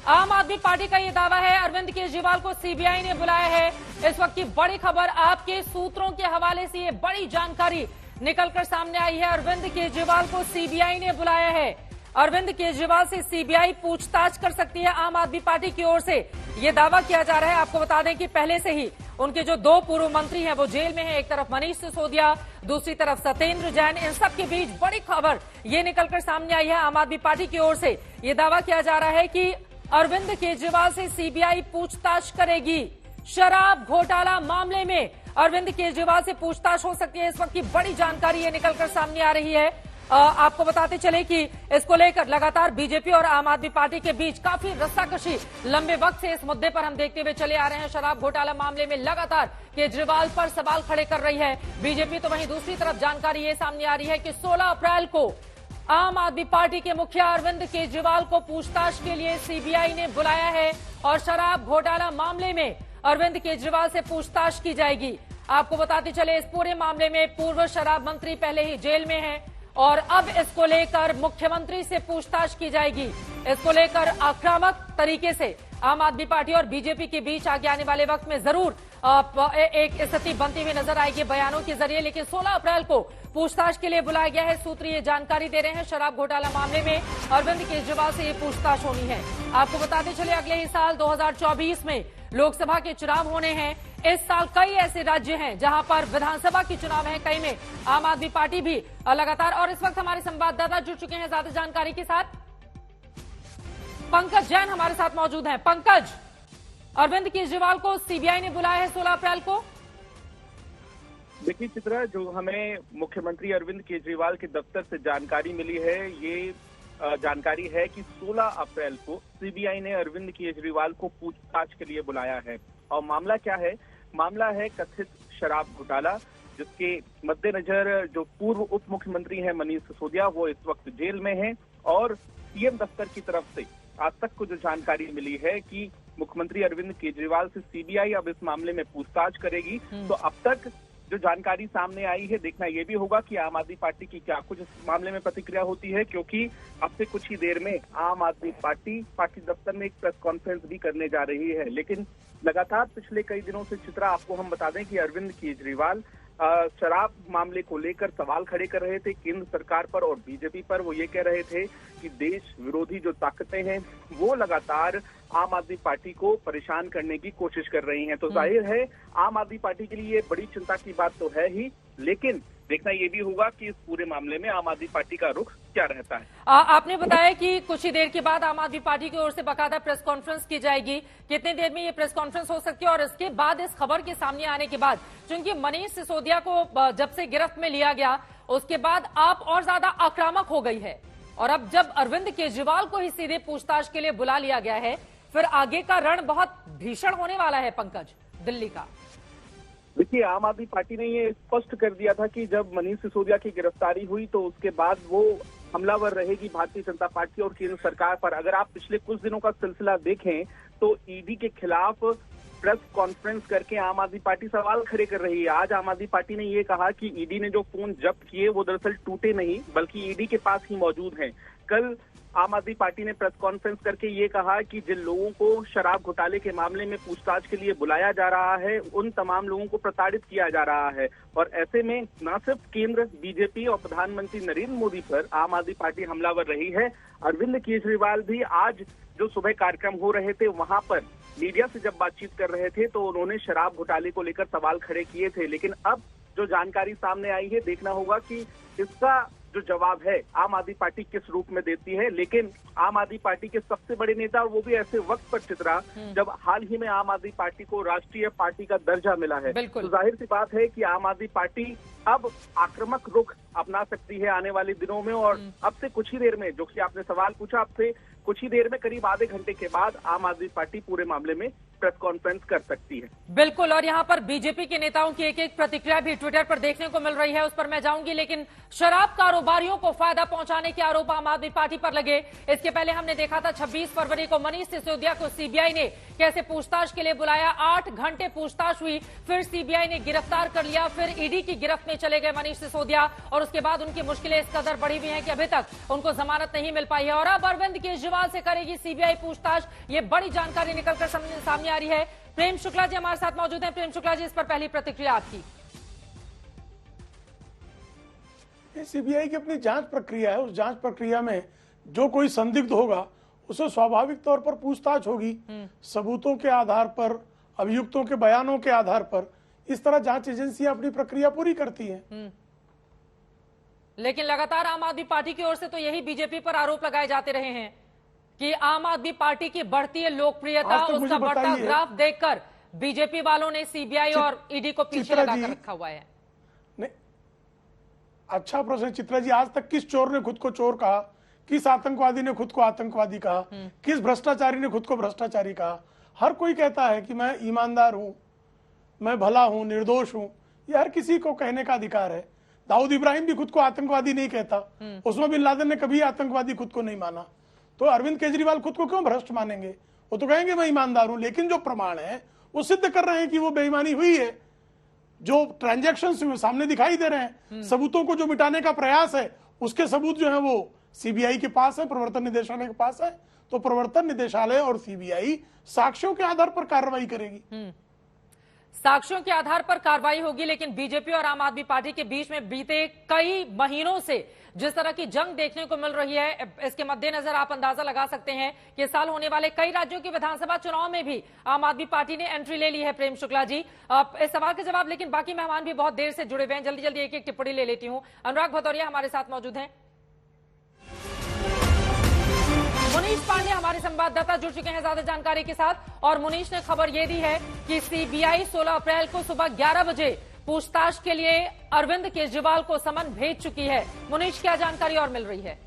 आम आदमी पार्टी का ये दावा है, अरविंद केजरीवाल को सीबीआई ने बुलाया है। इस वक्त की बड़ी खबर, आपके सूत्रों के हवाले से ये बड़ी जानकारी निकलकर सामने आई है। अरविंद केजरीवाल को सीबीआई ने बुलाया है। अरविंद केजरीवाल से सीबीआई पूछताछ कर सकती है आम आदमी पार्टी की ओर से, ये दावा किया जा रहा है। आपको बता दें कि पहले से ही उनके जो 2 पूर्व मंत्री हैं वो जेल में हैं, एक तरफ मनीष सिसोदिया, दूसरी तरफ सत्येंद्र जैन। इन सब के बीच बड़ी खबर ये निकलकर सामने आई है, आम आदमी पार्टी की ओर से ये दावा किया जा रहा है कि अरविंद केजरीवाल से सीबीआई पूछताछ करेगी। शराब घोटाला मामले में अरविंद केजरीवाल से पूछताछ हो सकती है। इस वक्त की बड़ी जानकारी ये निकलकर सामने आ रही है। आपको बताते चले कि इसको लेकर लगातार बीजेपी और आम आदमी पार्टी के बीच काफी रस्साकशी लंबे वक्त से इस मुद्दे पर हम देखते हुए चले आ रहे हैं। शराब घोटाला मामले में लगातार केजरीवाल पर सवाल खड़े कर रही है बीजेपी। तो वहीं दूसरी तरफ जानकारी ये सामने आ रही है कि 16 अप्रैल को आम आदमी पार्टी के मुखिया अरविंद केजरीवाल को पूछताछ के लिए सीबीआई ने बुलाया है और शराब घोटाला मामले में अरविंद केजरीवाल से पूछताछ की जाएगी। आपको बताते चले, इस पूरे मामले में पूर्व शराब मंत्री पहले ही जेल में हैं और अब इसको लेकर मुख्यमंत्री से पूछताछ की जाएगी। इसको लेकर आक्रामक तरीके से आम आदमी पार्टी और बीजेपी के बीच आगे आने वाले वक्त में जरूर एक स्थिति बनती हुई नजर आएगी बयानों के जरिए। लेकिन 16 अप्रैल को पूछताछ के लिए बुलाया गया है। सूत्र ये जानकारी दे रहे हैं, शराब घोटाला मामले में अरविंद केजरीवाल से ये पूछताछ होनी है। आपको बताते चले, अगले ही साल 2024 में लोकसभा के चुनाव होने हैं। इस साल कई ऐसे राज्य हैं जहां पर विधानसभा के चुनाव हैं, कई में आम आदमी पार्टी भी लगातार। और इस वक्त हमारे संवाददाता जुड़ चुके हैं ज्यादा जानकारी के साथ। पंकज जैन हमारे साथ मौजूद हैं। पंकज, अरविंद केजरीवाल को सीबीआई ने बुलाया है 16 अप्रैल को। देखिए चित्रा, जो हमें मुख्यमंत्री अरविंद केजरीवाल के दफ्तर से जानकारी मिली है, ये जानकारी है कि 16 अप्रैल को सीबीआई ने अरविंद केजरीवाल को पूछताछ के लिए बुलाया है। और मामला क्या है? मामला है कथित शराब घोटाला, जिसके मद्देनजर जो पूर्व उप मुख्यमंत्री हैं मनीष सिसोदिया, वो इस वक्त जेल में हैं। और सीएम दफ्तर की तरफ से आज तक को जो जानकारी मिली है कि मुख्यमंत्री अरविंद केजरीवाल से सीबीआई अब इस मामले में पूछताछ करेगी। तो अब तक जो जानकारी सामने आई है, देखना यह भी होगा कि आम आदमी पार्टी की क्या कुछ इस मामले में प्रतिक्रिया होती है, क्योंकि अब से कुछ ही देर में आम आदमी पार्टी दफ्तर में एक प्रेस कॉन्फ्रेंस भी करने जा रही है। लेकिन लगातार पिछले कई दिनों से चित्रा, आपको हम बता दें कि अरविंद केजरीवाल शराब मामले को लेकर सवाल खड़े कर रहे थे केंद्र सरकार पर और बीजेपी पर। वो ये कह रहे थे कि देश विरोधी जो ताकतें हैं वो लगातार आम आदमी पार्टी को परेशान करने की कोशिश कर रही हैं। तो जाहिर है आम आदमी पार्टी के लिए ये बड़ी चिंता की बात तो है ही, लेकिन देखना ये भी होगा कि इस पूरे मामले में आम आदमी पार्टी का रुख क्या रहता है। आपने बताया कि कुछ ही देर के बाद आम आदमी पार्टी की ओर से बाकायदा प्रेस कॉन्फ्रेंस की जाएगी। कितनी देर में ये प्रेस कॉन्फ्रेंस हो सकती है? और इसके बाद, इस खबर के सामने आने के बाद, क्योंकि मनीष सिसोदिया को जब से गिरफ्त में लिया गया उसके बाद आप और ज्यादा आक्रामक हो गई है, और अब जब अरविंद केजरीवाल को ही सीधे पूछताछ के लिए बुला लिया गया है, फिर आगे का रण बहुत भीषण होने वाला है पंकज, दिल्ली का। देखिए, आम आदमी पार्टी ने ये स्पष्ट कर दिया था कि जब मनीष सिसोदिया की गिरफ्तारी हुई तो उसके बाद वो हमलावर रहेगी भारतीय जनता पार्टी और केंद्र सरकार पर। अगर आप पिछले कुछ दिनों का सिलसिला देखें तो ईडी के खिलाफ प्रेस कॉन्फ्रेंस करके आम आदमी पार्टी सवाल खड़े कर रही है। आज आम आदमी पार्टी ने ये कहा कि ईडी ने जो फोन जब्त किए वो दरअसल टूटे नहीं बल्कि ईडी के पास ही मौजूद हैं। कल आम आदमी पार्टी ने प्रेस कॉन्फ्रेंस करके ये कहा कि जिन लोगों को शराब घोटाले के मामले में पूछताछ के लिए बुलाया जा रहा है उन तमाम लोगों को प्रताड़ित किया जा रहा है, और ऐसे में न सिर्फ केंद्र, बीजेपी और प्रधानमंत्री नरेंद्र मोदी पर आम आदमी पार्टी हमलावर रही है। अरविंद केजरीवाल भी आज जो सुबह कार्यक्रम हो रहे थे वहां पर मीडिया से जब बातचीत कर रहे थे तो उन्होंने शराब घोटाले को लेकर सवाल खड़े किए थे, लेकिन अब जो जानकारी सामने आई है देखना होगा कि इसका जो जवाब है आम आदमी पार्टी किस रूप में देती है। लेकिन आम आदमी पार्टी के सबसे बड़े नेता, और वो भी ऐसे वक्त पर चितरा जब हाल ही में आम आदमी पार्टी को राष्ट्रीय पार्टी का दर्जा मिला है, तो जाहिर सी बात है कि आम आदमी पार्टी अब आक्रामक रुख अपना सकती है आने वाले दिनों में। और अब से कुछ ही देर में, जो कि आपने सवाल पूछा, अब से कुछ ही देर में करीब आधे घंटे के बाद आम आदमी पार्टी पूरे मामले में प्रेस कॉन्फ्रेंस कर सकती है। बिल्कुल, और यहाँ पर बीजेपी के नेताओं की एक एक प्रतिक्रिया भी ट्विटर पर देखने को मिल रही है, उस पर मैं जाऊंगी। लेकिन शराब कारोबारियों को फायदा पहुंचाने के आरोप आम आदमी पार्टी पर लगे। इसके पहले हमने देखा था 26 फरवरी को मनीष सिसोदिया को सीबीआई ने कैसे पूछताछ के लिए बुलाया, 8 घंटे पूछताछ हुई, फिर सीबीआई ने गिरफ्तार कर लिया, फिर ईडी की गिरफ्त में चले गए मनीष सिसोदिया, और उसके बाद उनकी मुश्किलें इस कदर बढ़ी हुई हैं कि अभी तक उनको जमानत नहीं मिल पाई है। और अब अरविंद केजरीवाल से करेगी सीबीआई पूछताछ, ये बड़ी जानकारी निकलकर सामने आ रही है। प्रेम शुक्ला जी हमारे साथ मौजूद हैं। प्रेम शुक्ला जी, इस पर पहली प्रतिक्रिया आपकी। सीबीआई की अपनी जांच प्रक्रिया है, उस जांच प्रक्रिया में जो कोई संदिग्ध होगा उसे स्वाभाविक तौर पर पूछताछ होगी, सबूतों के आधार पर, अभियुक्तों के बयानों के आधार पर। इस तरह जांच एजेंसियां अपनी प्रक्रिया पूरी करती हैं। लेकिन लगातार आम आदमी पार्टी की ओर से तो यही बीजेपी पर आरोप लगाए जाते रहे हैं कि आम आदमी पार्टी की बढ़ती है लोकप्रियता, उसका बढ़ता ग्राफ देखकर बीजेपी वालों ने सीबीआई और ईडी को पीछे लगाकर रखा हुआ है। नहीं, अच्छा प्रश्न चित्रा जी। आज तक किस चोर ने खुद को चोर कहा, किस आतंकवादी ने खुद को आतंकवादी कहा, किस भ्रष्टाचारी ने खुद को भ्रष्टाचारी कहा? हर कोई कहता है कि मैं ईमानदार हूं, मैं भला हूं, निर्दोष हूं। ये हर किसी को कहने का अधिकार है। दाऊद इब्राहिम भी खुद को आतंकवादी नहीं कहता, उस्मा बिन लादेन ने कभी आतंकवादी खुद को नहीं माना। तो अरविंद केजरीवाल खुद को क्यों भ्रष्ट मानेंगे? वो तो कहेंगे मैं ईमानदार हूं, लेकिन जो प्रमाण है वो सिद्ध कर रहे हैं कि वो बेईमानी हुई है। जो ट्रांजैक्शंस सामने दिखाई दे रहे हैं, सबूतों को जो मिटाने का प्रयास है, उसके सबूत जो है वो सीबीआई के पास है, प्रवर्तन निदेशालय के पास है। तो प्रवर्तन निदेशालय और सीबीआई साक्ष्यों के आधार पर कार्रवाई करेगी। साक्ष्यों के आधार पर कार्रवाई होगी। लेकिन बीजेपी और आम आदमी पार्टी के बीच में बीते कई महीनों से जिस तरह की जंग देखने को मिल रही है, इसके मद्देनजर आप अंदाजा लगा सकते हैं कि साल होने वाले कई राज्यों की विधानसभा चुनाव में भी आम आदमी पार्टी ने एंट्री ले ली है। प्रेम शुक्ला जी, इस सवाल के जवाब, लेकिन बाकी मेहमान भी बहुत देर से जुड़े हुए हैं, जल्दी जल्दी एक एक टिप्पणी ले लेती हूं। अनुराग भदौरिया हमारे साथ मौजूद हैं, मुनीश पांडे हमारे संवाददाता जुड़ चुके हैं ज्यादा जानकारी के साथ, और मुनीश ने खबर यह दी है कि सीबीआई 16 अप्रैल को सुबह 11 बजे पूछताछ के लिए अरविंद केजरीवाल को समन भेज चुकी है। मुनीश, क्या जानकारी और मिल रही है?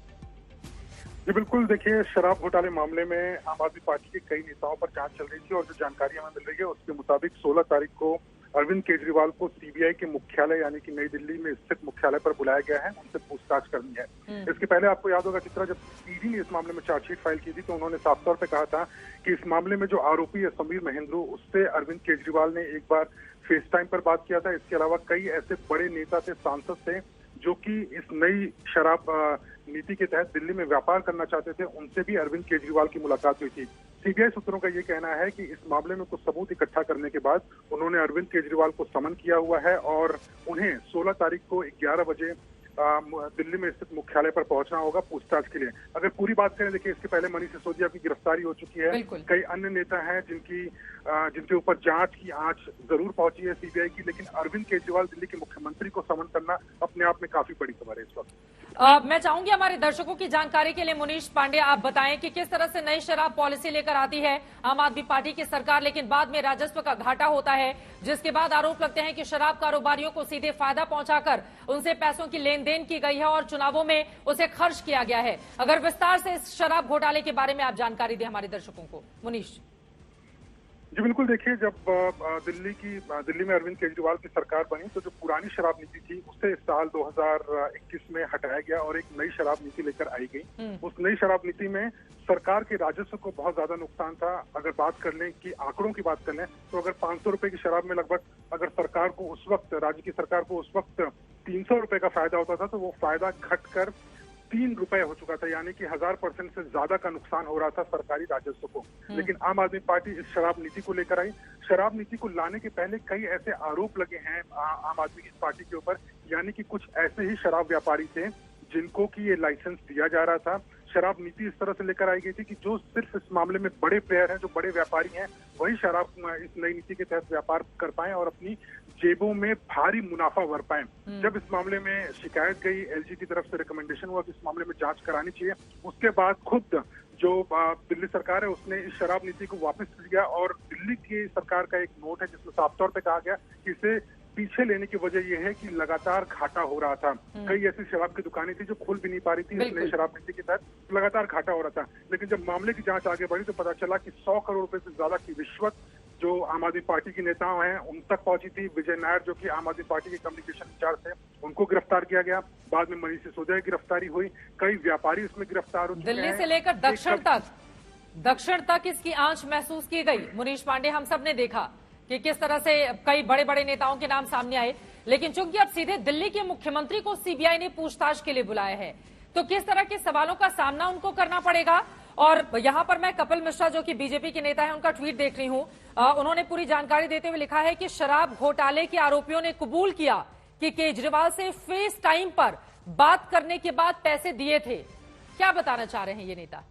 जी बिल्कुल, देखिए, शराब घोटाले मामले में आम आदमी पार्टी के कई नेताओं पर जांच चल रही थी, और जो जानकारी हमें मिल रही है उसके मुताबिक 16 तारीख को अरविंद केजरीवाल को सीबीआई के मुख्यालय यानी कि नई दिल्ली में स्थित मुख्यालय पर बुलाया गया है, उनसे पूछताछ करनी है। इसके पहले आपको याद होगा चित्रा, जब ईडी ने इस मामले में चार्जशीट फाइल की थी तो उन्होंने साफ तौर पे कहा था कि इस मामले में जो आरोपी है समीर महेंद्रू, उससे अरविंद केजरीवाल ने एक बार फेस टाइम पर बात किया था। इसके अलावा कई ऐसे बड़े नेता थे, सांसद थे, जो कि इस नई शराब नीति के तहत दिल्ली में व्यापार करना चाहते थे, उनसे भी अरविंद केजरीवाल की मुलाकात हुई थी। सीबीआई सूत्रों का ये कहना है कि इस मामले में कुछ सबूत इकट्ठा करने के बाद उन्होंने अरविंद केजरीवाल को समन किया हुआ है और उन्हें 16 तारीख को 11 बजे दिल्ली में स्थित मुख्यालय पर पहुंचना होगा पूछताछ के लिए। अगर पूरी बात करें, देखिए इसके पहले मनीष सिसोदिया की गिरफ्तारी हो चुकी है, कई अन्य नेता हैं जिनके ऊपर जांच की आंच जरूर पहुंची है सीबीआई की, लेकिन अरविंद केजरीवाल दिल्ली के मुख्यमंत्री को समन करना अपने आप में काफी बड़ी खबर है इस वक्त। मैं चाहूंगी हमारे दर्शकों की जानकारी के लिए मुनीष पांडे आप बताएं कि किस तरह से नई शराब पॉलिसी लेकर आती है आम आदमी पार्टी की सरकार, लेकिन बाद में राजस्व का घाटा होता है, जिसके बाद आरोप लगते हैं कि शराब कारोबारियों को सीधे फायदा पहुंचाकर उनसे पैसों की लेन देन की गई है और चुनावों में उसे खर्च किया गया है। अगर विस्तार से इस शराब घोटाले के बारे में आप जानकारी दें हमारे दर्शकों को। मुनीष जी बिल्कुल, देखिए जब दिल्ली में अरविंद केजरीवाल की सरकार बनी तो जो पुरानी शराब नीति थी उसे साल 2021 में हटाया गया और एक नई शराब नीति लेकर आई गई। उस नई शराब नीति में सरकार के राजस्व को बहुत ज्यादा नुकसान था। अगर बात कर लें कि आंकड़ों की बात कर लें तो अगर 500 रुपए की शराब में लगभग अगर सरकार को उस वक्त, राज्य की सरकार को उस वक्त 300 रुपए का फायदा होता था तो वो फायदा घटकर 3 रुपए हो चुका था, यानी कि 1000% से ज्यादा का नुकसान हो रहा था सरकारी राजस्व को। लेकिन आम आदमी पार्टी इस शराब नीति को लेकर आई। शराब नीति को लाने के पहले कई ऐसे आरोप लगे हैं आम आदमी की पार्टी के ऊपर, यानी कि कुछ ऐसे ही शराब व्यापारी थे जिनको कि ये लाइसेंस दिया जा रहा था। शराब नीति इस तरह से लेकर आई गई थी कि जो सिर्फ इस मामले में बड़े प्लेयर हैं, जो बड़े व्यापारी हैं, वही शराब इस नई नीति के तहत व्यापार कर पाएं और अपनी जेबों में भारी मुनाफा भर पाएं। जब इस मामले में शिकायत गई, एलजी की तरफ से रिकमेंडेशन हुआ कि इस मामले में जांच करानी चाहिए, उसके बाद खुद जो दिल्ली सरकार है उसने इस शराब नीति को वापस लिया और दिल्ली की सरकार का एक नोट है जिसमें साफ तौर पे कहा गया कि इसे पीछे लेने की वजह यह है कि लगातार घाटा हो रहा था। कई ऐसी शराब की दुकानें थी जो खुल भी नहीं पा रही थी इस नई शराब नीति के तहत, लगातार घाटा हो रहा था। लेकिन जब मामले की जांच आगे बढ़ी तो पता चला कि 100 करोड़ रुपए से ज्यादा की रिश्वत जो आम आदमी पार्टी के नेता हैं उन तक पहुंची थी। विजय नायर जो कि आम आदमी पार्टी के कम्युनिकेशन इंचार्ज थे, उनको गिरफ्तार किया गया। बाद में मनीष सिसोदिया की गिरफ्तारी हुई, कई व्यापारी उसमें गिरफ्तार हो चुके हैं। दिल्ली से लेकर दक्षिण तक इसकी आंच महसूस की गई। मुनीष पांडे, हम सब ने देखा कि किस तरह से कई बड़े बड़े नेताओं के नाम सामने आए, लेकिन चूंकि अब सीधे दिल्ली के मुख्यमंत्री को सीबीआई ने पूछताछ के लिए बुलाया है तो किस तरह के सवालों का सामना उनको करना पड़ेगा। और यहां पर मैं कपिल मिश्रा जो कि बीजेपी के नेता है उनका ट्वीट देख रही हूं। उन्होंने पूरी जानकारी देते हुए लिखा है कि शराब घोटाले के आरोपियों ने कबूल किया कि केजरीवाल से फेस टाइम पर बात करने के बाद पैसे दिए थे। क्या बताना चाह रहे हैं ये नेता?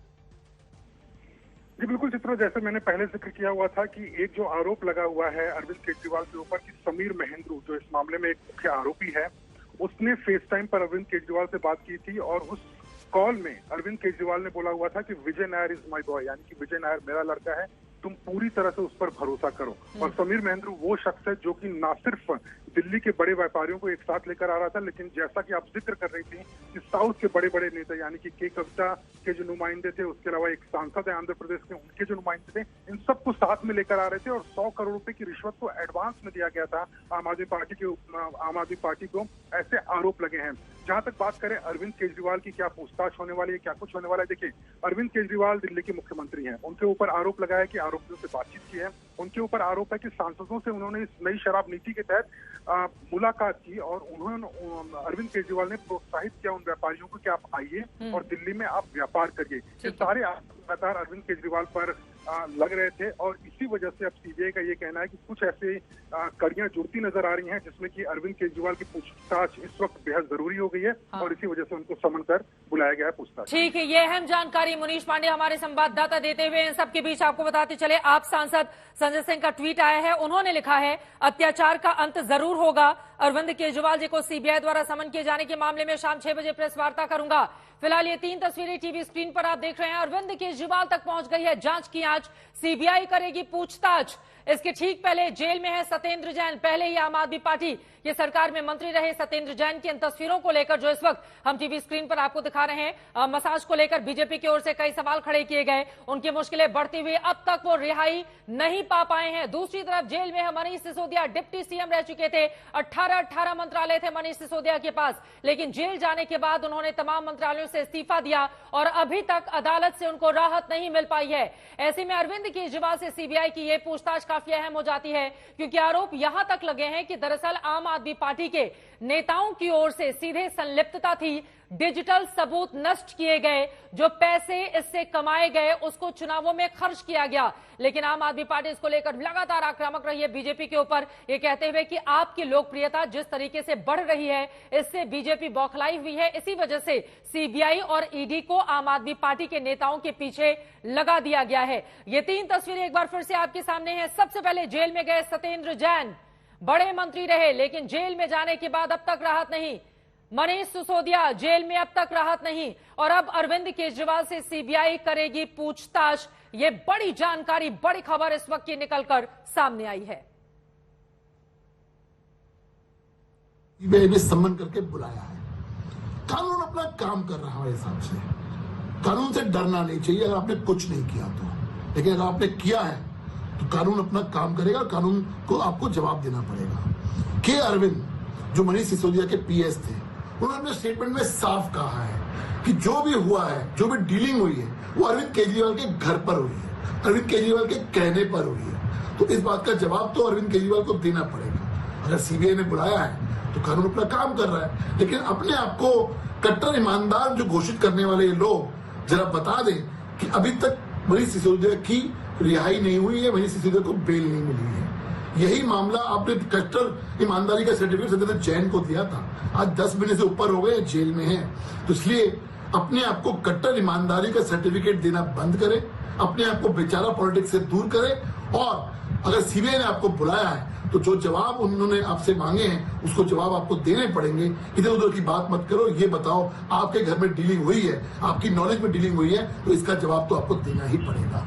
जी बिल्कुल चित्रा, जैसे मैंने पहले जिक्र किया हुआ था कि एक जो आरोप लगा हुआ है अरविंद केजरीवाल के ऊपर कि समीर महेंद्रू जो इस मामले में एक मुख्य आरोपी है, उसने फेस टाइम पर अरविंद केजरीवाल से बात की थी और उस कॉल में अरविंद केजरीवाल ने बोला हुआ था कि विजय नायर इज माय बॉय, यानी कि विजय नायर मेरा लड़का है, तुम पूरी तरह से उस पर भरोसा करो। और समीर महेंद्रू वो शख्स है जो कि ना सिर्फ दिल्ली के बड़े व्यापारियों को एक साथ लेकर आ रहा था, लेकिन जैसा कि आप जिक्र कर रही थी कि साउथ के बड़े बड़े नेता यानी कि के कविता के जो नुमाइंदे थे, उसके अलावा एक सांसद है आंध्र प्रदेश के, उनके जो नुमाइंदे थे, इन सबको साथ में लेकर आ रहे थे और 100 करोड़ रुपए की रिश्वत को एडवांस में दिया गया था आम आदमी पार्टी को। ऐसे आरोप लगे हैं। जहां तक बात करें अरविंद केजरीवाल की क्या पूछताछ होने वाली है, क्या कुछ होने वाला है, देखिए अरविंद केजरीवाल दिल्ली के मुख्यमंत्री हैं, उनके ऊपर आरोप लगा है कि आरोपियों से बातचीत की है। उनके ऊपर आरोप है कि सांसदों से उन्होंने इस नई शराब नीति के तहत मुलाकात की और उन्होंने अरविंद केजरीवाल ने प्रोत्साहित किया उन व्यापारियों को कि आप आइए और दिल्ली में आप व्यापार करिए। ये सारे लगातार अरविंद केजरीवाल पर लग रहे थे और इसी वजह से अब सीबीआई का ये कहना है कि कुछ ऐसे कड़ियां जुड़ती नजर आ रही हैं जिसमें कि अरविंद केजरीवाल की पूछताछ इस वक्त बेहद जरूरी हो गई है और इसी वजह से उनको समन कर बुलाया गया है पूछताछ। ठीक है, ये अहम जानकारी मुनीष पांडे हमारे संवाददाता देते हुए। इन सबके बीच आपको बताते चले आप सांसद संजय सिंह का ट्वीट आया है। उन्होंने लिखा है अत्याचार का अंत जरूर होगा। अरविंद केजरीवाल जी को सीबीआई द्वारा समन किए जाने के मामले में शाम 6 बजे प्रेस वार्ता करूंगा। फिलहाल ये 3 तस्वीरें टीवी स्क्रीन पर आप देख रहे हैं। अरविंद केजरीवाल तक पहुंच गई है जांच की आंच, सीबीआई करेगी पूछताछ। इसके ठीक पहले जेल में है सत्येंद्र जैन। पहले ही आम आदमी पार्टी के सरकार में मंत्री रहे सत्येंद्र जैन की इन तस्वीरों को लेकर जो इस वक्त हम टीवी स्क्रीन पर आपको दिखा रहे हैं, मसाज को लेकर बीजेपी की ओर से कई सवाल खड़े किए गए। उनकी मुश्किलें बढ़ती हुई अब तक वो रिहाई नहीं पा पाए हैं। दूसरी तरफ जेल में है मनीष सिसोदिया, डिप्टी सीएम रह चुके थे। 18 मंत्रालय थे मनीष सिसोदिया के पास, लेकिन जेल जाने के बाद उन्होंने तमाम मंत्रालयों से इस्तीफा दिया और अभी तक अदालत से उनको राहत नहीं मिल पाई है। ऐसे में अरविंद केजरीवाल से सीबीआई की यह पूछताछ काफी अहम हो जाती है, क्योंकि आरोप यहां तक लगे हैं कि दरअसल आम आदमी पार्टी के नेताओं की ओर से सीधे संलिप्तता थी। डिजिटल सबूत नष्ट किए गए, जो पैसे इससे कमाए गए उसको चुनावों में खर्च किया गया। लेकिन आम आदमी पार्टी इसको लेकर लगातार आक्रामक रही है बीजेपी के ऊपर, ये कहते हुए कि आपकी लोकप्रियता जिस तरीके से बढ़ रही है इससे बीजेपी बौखलाई हुई है। इसी वजह से सीबीआई और ईडी को आम आदमी पार्टी के नेताओं के पीछे लगा दिया गया है। ये 3 तस्वीरें एक बार फिर से आपके सामने हैं। सबसे पहले जेल में गए सत्येंद्र जैन, बड़े मंत्री रहे लेकिन जेल में जाने के बाद अब तक राहत नहीं। मनीष सिसोदिया जेल में अब तक राहत नहीं, और अब अरविंद केजरीवाल से सीबीआई करेगी पूछताछ। ये बड़ी जानकारी, बड़ी खबर इस वक्त की निकलकर सामने आई है। सीबीआई ने सम्मन करके बुलाया है। कानून अपना काम कर रहा है हमारे हिसाब से। कानून से डरना नहीं चाहिए अगर आपने कुछ नहीं किया तो, लेकिन अगर आपने किया है तो कानून अपना काम करेगा, कानून को आपको जवाब देना पड़ेगा। के अरविंद जो मनीष सिसोदिया के पीएस थे, उन्होंने अपने स्टेटमेंट में साफ कहा है कि जो भी हुआ है, जो भी डीलिंग हुई है, वो अरविंद केजरीवाल के घर पर हुई है, अरविंद केजरीवाल के कहने पर हुई है। तो इस बात का जवाब तो अरविंद केजरीवाल को देना पड़ेगा। अगर सीबीआई ने बुलाया है तो कानून अपना काम कर रहा है, लेकिन अपने आप को कट्टर ईमानदार जो घोषित करने वाले लोग जरा बता दें कि अभी तक मनीष सिसोदिया की रिहाई नहीं हुई है, मनीष सिसोदिया को बेल नहीं मिली है। यही मामला आपने कट्टर ईमानदारी का सर्टिफिकेट सत्येंद्र जैन को दिया था, आज 10 महीने से ऊपर हो गए, जेल में है। तो इसलिए अपने आप को कट्टर ईमानदारी का सर्टिफिकेट देना बंद करें, अपने आप को बेचारा पॉलिटिक्स से दूर करें, और अगर सीबीआई ने आपको बुलाया है तो जो जवाब उन्होंने आपसे मांगे हैं उसको जवाब आपको देने पड़ेंगे। इधर उधर की बात मत करो, ये बताओ आपके घर में डीलिंग हुई है, आपकी नॉलेज में डीलिंग हुई है, तो इसका जवाब तो आपको देना ही पड़ेगा।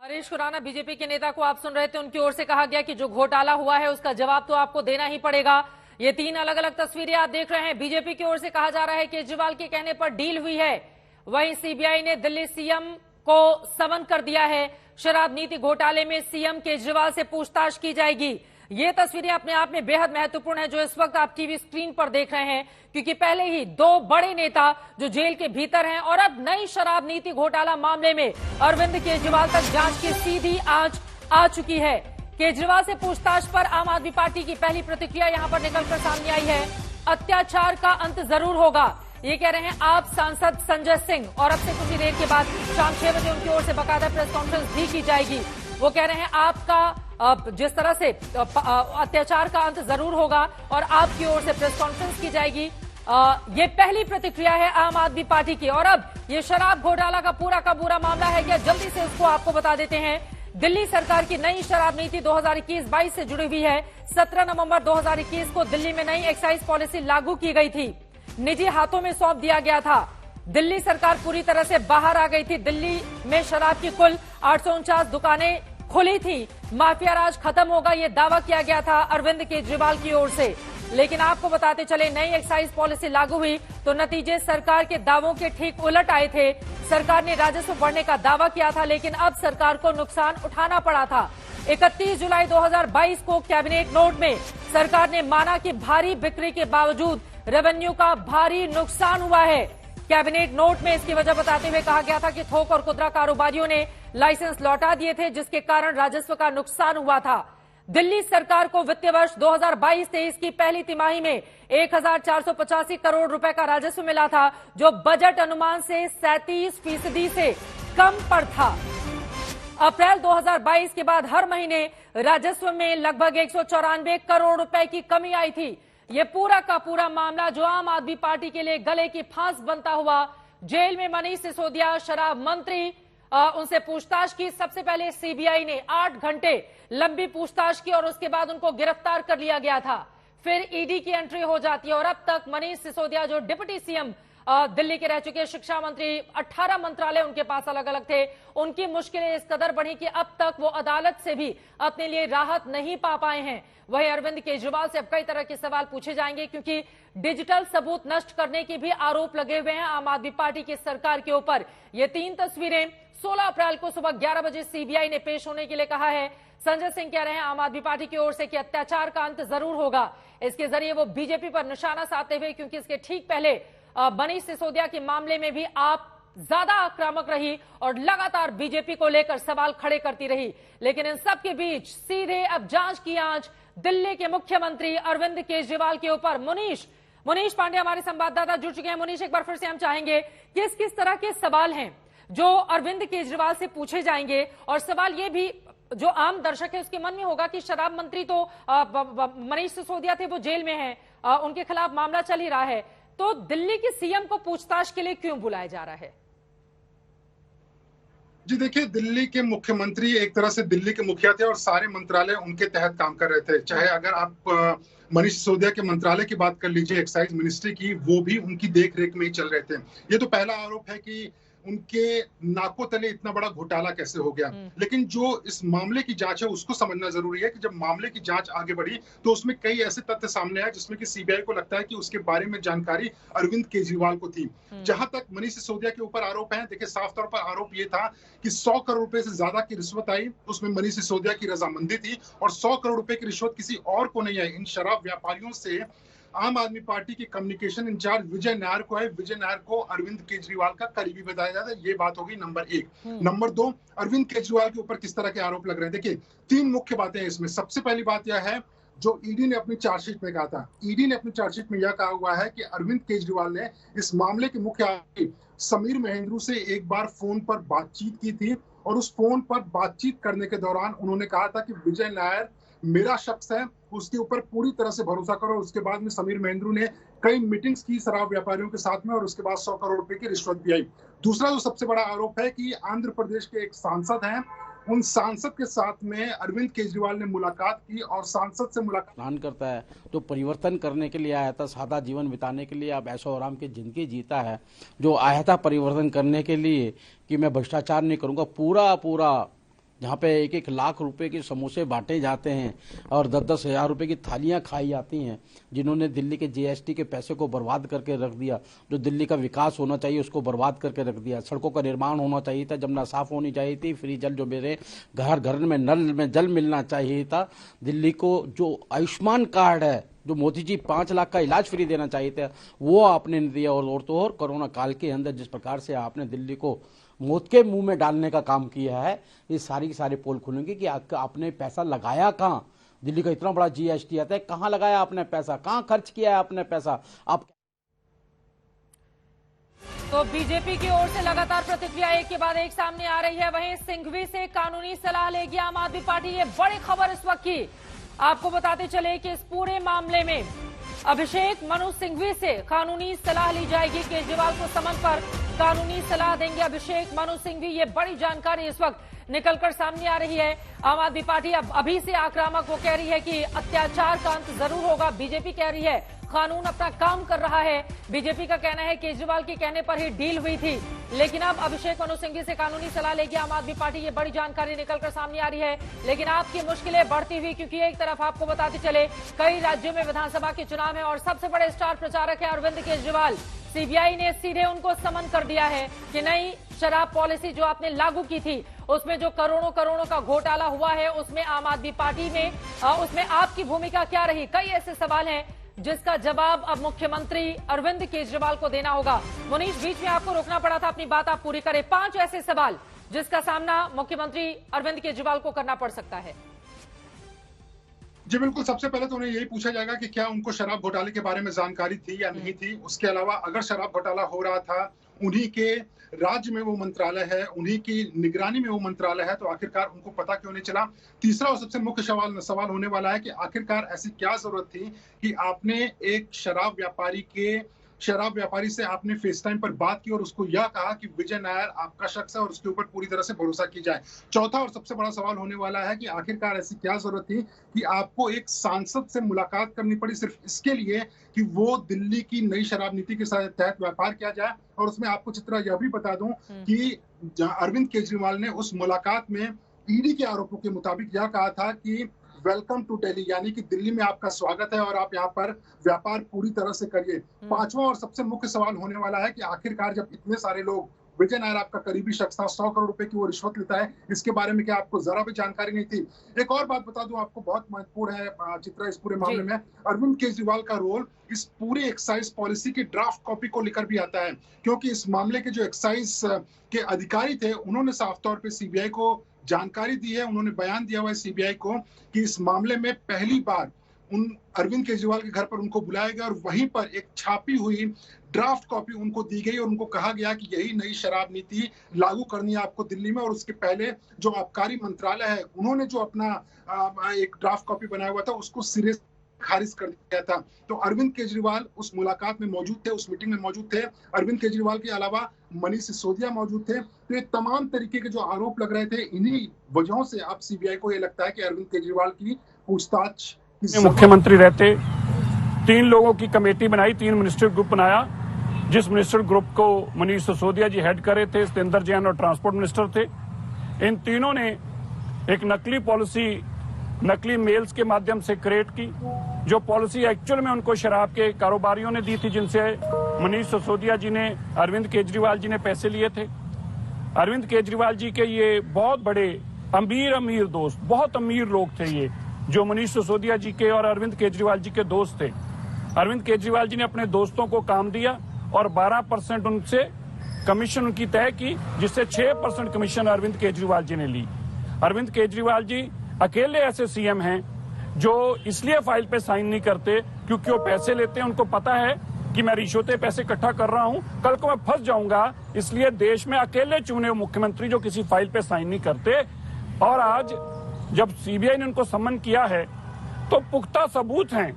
हरीश खुराना बीजेपी के नेता को आप सुन रहे थे, उनकी ओर से कहा गया कि जो घोटाला हुआ है उसका जवाब तो आपको देना ही पड़ेगा। ये 3 अलग अलग तस्वीरें आप देख रहे हैं। बीजेपी की ओर से कहा जा रहा है केजरीवाल के कहने पर डील हुई है, वहीं सीबीआई ने दिल्ली सीएम को समन कर दिया है। शराब नीति घोटाले में सीएम केजरीवाल से पूछताछ की जाएगी। ये तस्वीरें अपने आप में बेहद महत्वपूर्ण है जो इस वक्त आप टीवी स्क्रीन पर देख रहे हैं, क्योंकि पहले ही 2 बड़े नेता जो जेल के भीतर हैं, और अब नई शराब नीति घोटाला मामले में अरविंद केजरीवाल तक जांच की सीधी आंच आ चुकी है। केजरीवाल से पूछताछ पर आम आदमी पार्टी की पहली प्रतिक्रिया यहां पर निकलकर सामने आई है। अत्याचार का अंत जरूर होगा, ये कह रहे हैं आप सांसद संजय सिंह, और अब से कुछ ही देर के बाद शाम 6 बजे उनकी ओर से बाकायदा प्रेस कॉन्फ्रेंस भी की जाएगी। वो कह रहे हैं आपका जिस तरह से अत्याचार का अंत जरूर होगा और आपकी ओर से प्रेस कॉन्फ्रेंस की जाएगी। ये पहली प्रतिक्रिया है आम आदमी पार्टी की। और अब ये शराब घोटाला का पूरा मामला है क्या, जल्दी से उसको आपको बता देते हैं। दिल्ली सरकार की नई शराब नीति 2021-22 से जुड़ी हुई है। 17 नवंबर 2021 को दिल्ली में नई एक्साइज पॉलिसी लागू की गई थी, निजी हाथों में सौंप दिया गया था। दिल्ली सरकार पूरी तरह से बाहर आ गई थी। दिल्ली में शराब की कुल 849 दुकानें खुली थी। माफिया राज खत्म होगा, ये दावा किया गया था अरविंद केजरीवाल की ओर से। लेकिन आपको बताते चले, नई एक्साइज पॉलिसी लागू हुई तो नतीजे सरकार के दावों के ठीक उलट आए थे। सरकार ने राजस्व बढ़ने का दावा किया था, लेकिन अब सरकार को नुकसान उठाना पड़ा था। 31 जुलाई 2022 को कैबिनेट नोट में सरकार ने माना कि भारी बिक्री के बावजूद रेवेन्यू का भारी नुकसान हुआ है। कैबिनेट नोट में इसकी वजह बताते हुए कहा गया था कि थोक और खुदरा कारोबारियों ने लाइसेंस लौटा दिए थे, जिसके कारण राजस्व का नुकसान हुआ था। दिल्ली सरकार को वित्तीय वर्ष 2022-23 की पहली तिमाही में 1485 करोड़ रुपए का राजस्व मिला था, जो बजट अनुमान से 37% से कम पर था। अप्रैल 2022 के बाद हर महीने राजस्व में लगभग 194 करोड़ रुपए की कमी आई थी। ये पूरा का पूरा मामला जो आम आदमी पार्टी के लिए गले की फांस बनता हुआ, जेल में मनीष सिसोदिया शराब मंत्री, उनसे पूछताछ की। सबसे पहले सीबीआई ने 8 घंटे लंबी पूछताछ की और उसके बाद उनको गिरफ्तार कर लिया गया था। फिर ईडी की एंट्री हो जाती है और अब तक मनीष सिसोदिया जो डिप्टी सीएम दिल्ली के रह चुके, शिक्षा मंत्री, 18 मंत्रालय उनके पास अलग अलग थे, उनकी मुश्किलें इस कदर बढ़ी कि अब तक वो अदालत से भी अपने लिए राहत नहीं पा पाए हैं। वहीं अरविंद केजरीवाल से अब कई तरह के सवाल पूछे जाएंगे, क्योंकि डिजिटल सबूत नष्ट करने के भी आरोप लगे हुए हैं आम आदमी पार्टी की सरकार के ऊपर। ये 3 तस्वीरें 16 अप्रैल को सुबह 11 बजे सीबीआई ने पेश होने के लिए कहा है। संजय सिंह कह रहे हैं आम आदमी पार्टी की ओर से कि अत्याचार का अंत जरूर होगा। इसके जरिए वो बीजेपी पर निशाना साधते हुए, क्योंकि इसके ठीक पहले मनीष सिसोदिया के मामले में भी आप ज्यादा आक्रामक रही और लगातार बीजेपी को लेकर सवाल खड़े करती रही। लेकिन इन सब के बीच सीधे अब जांच की आंच दिल्ली के मुख्यमंत्री अरविंद केजरीवाल के ऊपर। मुनीश पांडे हमारे संवाददाता जुड़ चुके हैं। मुनीश, एक बार फिर से हम चाहेंगे किस किस तरह के सवाल हैं जो अरविंद केजरीवाल से पूछे जाएंगे, और सवाल ये भी जो आम दर्शक है उसके मन में होगा कि शराब मंत्री तो मनीष सिसोदिया थे, वो जेल में हैं, उनके खिलाफ मामला चल ही रहा है, तो दिल्ली के सीएम को पूछताछ के लिए क्यों बुलाया जा रहा है? जी देखिए, दिल्ली के मुख्यमंत्री एक तरह से दिल्ली के मुखिया थे और सारे मंत्रालय उनके तहत काम कर रहे थे। चाहे अगर आप मनीष सिसोदिया के मंत्रालय की बात कर लीजिए, एक्साइज मिनिस्ट्री की, वो भी उनकी देखरेख में ही चल रहे थे। ये तो पहला आरोप है कि उनके नाकों तले इतना बड़ा घोटाला कैसे हो गया। लेकिन जो इस मामले की जांच है उसको समझना जरूरी है कि जब मामले की जांच आगे बढ़ी तो उसमें कई ऐसे तथ्य सामने आए जिसमें कि सीबीआई को लगता है कि उसके बारे में जानकारी अरविंद केजरीवाल को थी। जहां तक मनीष सिसोदिया के ऊपर आरोप है, देखिए साफ तौर पर आरोप ये था कि 100 करोड़ रुपए से ज्यादा की रिश्वत आई, उसमें मनीष सिसोदिया की रजामंदी थी, और 100 करोड़ रुपए की रिश्वत किसी और को नहीं आई। इन शराब व्यापारियों से आम आदमी पार्टी के कम्युनिकेशन इंचार्ज विजय नायर को है। विजय नायर को अरविंद केजरीवाल का करीबी बताया जाता है। ये बात होगी नंबर 1। नंबर 2, अरविंद केजरीवाल के ऊपर किस तरह के आरोप लग रहे हैं। देखिए 3 मुख्य बातें हैं इसमें। सबसे पहली बात यह है जो ईडी ने अपनी चार्जशीट में कहा था। ईडी ने अपनी चार्जशीट में यह कहा हुआ है कि अरविंद केजरीवाल ने इस मामले के मुख्य आरोपी समीर महेंद्रू से एक बार फोन पर बातचीत की थी, और उस फोन पर बातचीत करने के दौरान उन्होंने कहा था कि विजय नायर मेरा शख्स है, उसके ऊपर पूरी तरह से भरोसा करो। उसके बाद में समीर महेंद्रू ने कई मीटिंग्स की शराब व्यापारियों के साथ में, और उसके बाद 100 करोड़ रुपए की रिश्वत भी आई। दूसरा जो सबसे बड़ा आरोप है कि आंध्र प्रदेश के एक सांसद हैं, उन सांसद के साथ में अरविंद केजरीवाल ने मुलाकात की, और सांसद से मुलाकात करता है जो परिवर्तन करने के लिए आया था, सादा जीवन बिताने के लिए, अब ऐशो आराम की जिंदगी जीता है, जो आया था परिवर्तन करने के लिए कि मैं भ्रष्टाचार नहीं करूंगा, पूरा जहाँ पे 1-1 लाख रुपए के समोसे बांटे जाते हैं और 10-10 हज़ार रुपए की थालियां खाई जाती हैं, जिन्होंने दिल्ली के जीएसटी के पैसे को बर्बाद करके रख दिया, जो दिल्ली का विकास होना चाहिए उसको बर्बाद करके रख दिया। सड़कों का निर्माण होना चाहिए था, जमुना साफ होनी चाहिए थी, फ्री जल जो मेरे घर घर में नल में जल मिलना चाहिए था। दिल्ली को जो आयुष्मान कार्ड है, जो मोदी जी 5 लाख का इलाज फ्री देना चाहिए था, वो आपने नहीं दिया। और तो और कोरोना काल के अंदर जिस प्रकार से आपने दिल्ली को मौत के मुंह में डालने का काम किया है, ये सारी पोल खुलेंगे कि आपने पैसा लगाया कहाँ। दिल्ली का इतना बड़ा जीएसटी आता है, कहाँ लगाया आपने पैसा, कहाँ खर्च किया है आपने पैसा। आप तो बीजेपी की ओर से लगातार प्रतिक्रिया एक के बाद एक सामने आ रही है। वहीं सिंघवी से कानूनी सलाह लेगी आम आदमी पार्टी, ये बड़ी खबर इस वक्त की। आपको बताते चले कि इस पूरे मामले में अभिषेक मनु सिंघवी से कानूनी सलाह ली जाएगी। केजरीवाल को समन पर कानूनी सलाह देंगे अभिषेक मनु सिंघवी। ये बड़ी जानकारी इस वक्त निकलकर सामने आ रही है। आम आदमी पार्टी अब अभी से आक्रामक, वो कह रही है कि अत्याचार का अंत जरूर होगा। बीजेपी कह रही है कानून अपना काम कर रहा है। बीजेपी का कहना है केजरीवाल के कहने पर ही डील हुई थी, लेकिन अब अभिषेक मनु सिंघवी से कानूनी सलाह लेगी आम आदमी पार्टी। ये बड़ी जानकारी निकलकर सामने आ रही है। लेकिन आपकी मुश्किलें बढ़ती हुई, क्योंकि एक तरफ आपको बताते चले कई राज्यों में विधानसभा के चुनाव है और सबसे बड़े स्टार प्रचारक है अरविंद केजरीवाल। सीबीआई ने सीधे उनको समन कर दिया है कि नई शराब पॉलिसी जो आपने लागू की थी, उसमें जो करोड़ों का घोटाला हुआ है, उसमें आम आदमी पार्टी में उसमें आपकी भूमिका क्या रही। कई ऐसे सवाल हैं जिसका जवाब अब मुख्यमंत्री अरविंद केजरीवाल को देना होगा। मुनीश, बीच में आपको रोकना पड़ा था, अपनी बात आप पूरी करें। 5 ऐसे सवाल जिसका सामना मुख्यमंत्री अरविंद केजरीवाल को करना पड़ सकता है। जी बिल्कुल, सबसे पहले तो उन्हें यही पूछा जाएगा कि क्या उनको शराब घोटाले के बारे में जानकारी थी या नहीं थी। उसके अलावा अगर शराब घोटाला हो रहा था, उन्हीं के राज्य में वो मंत्रालय है, उन्हीं की निगरानी में वो मंत्रालय है, तो आखिरकार उनको पता क्यों नहीं चला। तीसरा और सबसे मुख्य सवाल होने वाला है कि आखिरकार ऐसी क्या जरूरत थी कि आपने एक शराब व्यापारी से आपने फेस टाइम पर बात की और उसको यह कहा कि विजय नायर आपका शख्स है और उसके ऊपर पूरी तरह से भरोसा की जाए। चौथा और सबसे बड़ा सवाल होने वाला है कि आखिरकार ऐसी क्या जरूरत थी कि आपको एक सांसद से मुलाकात करनी पड़ी सिर्फ इसके लिए कि वो दिल्ली की नई शराब नीति के तहत व्यापार किया जाए। और उसमें आपको चित्रा यह भी बता दूं कि अरविंद केजरीवाल ने उस मुलाकात में ईडी के आरोपों के मुताबिक यह कहा था कि वेलकम टू दिल्ली, यानी कि दिल्ली में आपका स्वागत है और आप यहाँ पर व्यापार पूरी तरह से करिए। पांचवा और सबसे मुख्य सवाल होने वाला है कि आखिरकार जब इतने सारे लोग, विजय नायर आपका करीबी शख्स था, 100 करोड़ रुपए की वो रिश्वत लेता है, इसके बारे में क्या आपको जरा भी जानकारी नहीं थी। एक और बात बता दूं आपको, बहुत महत्वपूर्ण है चित्रा इस पूरे मामले में, अरविंद केजरीवाल का रोल इस पूरे एक्साइज पॉलिसी की ड्राफ्ट कॉपी को लेकर भी आता है, क्योंकि इस मामले के जो एक्साइज के अधिकारी थे उन्होंने साफ तौर पर सीबीआई को जानकारी दी है, उन्होंने बयान दिया हुआ है सीबीआई को कि इस मामले में पहली बार उन अरविंद केजरीवाल के घर पर उनको बुलाया गया और वहीं पर एक छापी हुई ड्राफ्ट कॉपी उनको दी गई और उनको कहा गया कि यही नई शराब नीति लागू करनी है आपको दिल्ली में। और उसके पहले जो आबकारी मंत्रालय है उन्होंने जो अपना एक ड्राफ्ट कॉपी बनाया हुआ था उसको सिरे से खारिज कर दिया था। तो अरविंद केजरीवाल उस मुलाकात में मौजूद थे, उस मीटिंग में मौजूद थे। अरविंद केजरीवाल के अलावा मनीष सिसोदिया मौजूद थे। तो ये तमाम तरीके के जो आरोप लग रहे थे, इन्हीं वजहों से अब सीबीआई को ये लगता है कि अरविंद केजरीवाल की पूछताछ मुख्यमंत्री रहते 3 लोगों की कमेटी बनाई, 3 मिनिस्टर ग्रुप बनाया, जिस मिनिस्टर ग्रुप को मनीष सिसोदिया जी हेड करे थे, सतेंद्र जैन और ट्रांसपोर्ट मिनिस्टर थे। इन तीनों ने एक नकली पॉलिसी नकली मेल्स के माध्यम से क्रिएट की, जो पॉलिसी एक्चुअल में उनको शराब के कारोबारियों ने दी थी, जिनसे मनीष सिसोदिया जी ने, अरविंद केजरीवाल जी ने पैसे लिए थे। अरविंद केजरीवाल जी के ये बहुत बड़े अमीर दोस्त, बहुत अमीर लोग थे ये, जो मनीष सिसोदिया जी के और अरविंद केजरीवाल जी के दोस्त थे। अरविंद केजरीवाल जी ने अपने दोस्तों को काम दिया और 12% उनसे कमीशन उनकी तय की, जिससे 6% कमीशन अरविंद केजरीवाल जी ने ली। अरविंद केजरीवाल जी अकेले ऐसे सीएम हैं जो इसलिए फाइल पे साइन नहीं करते क्योंकि वो पैसे लेते हैं। उनको पता है कि मैं रिश्वतें पैसे इकट्ठा कर रहा हूं, कल को मैं फंस जाऊंगा, इसलिए देश में अकेले चुने हुए मुख्यमंत्री जो किसी फाइल पे साइन नहीं करते। और आज जब सीबीआई ने उनको सम्मन किया है तो पुख्ता सबूत हैं।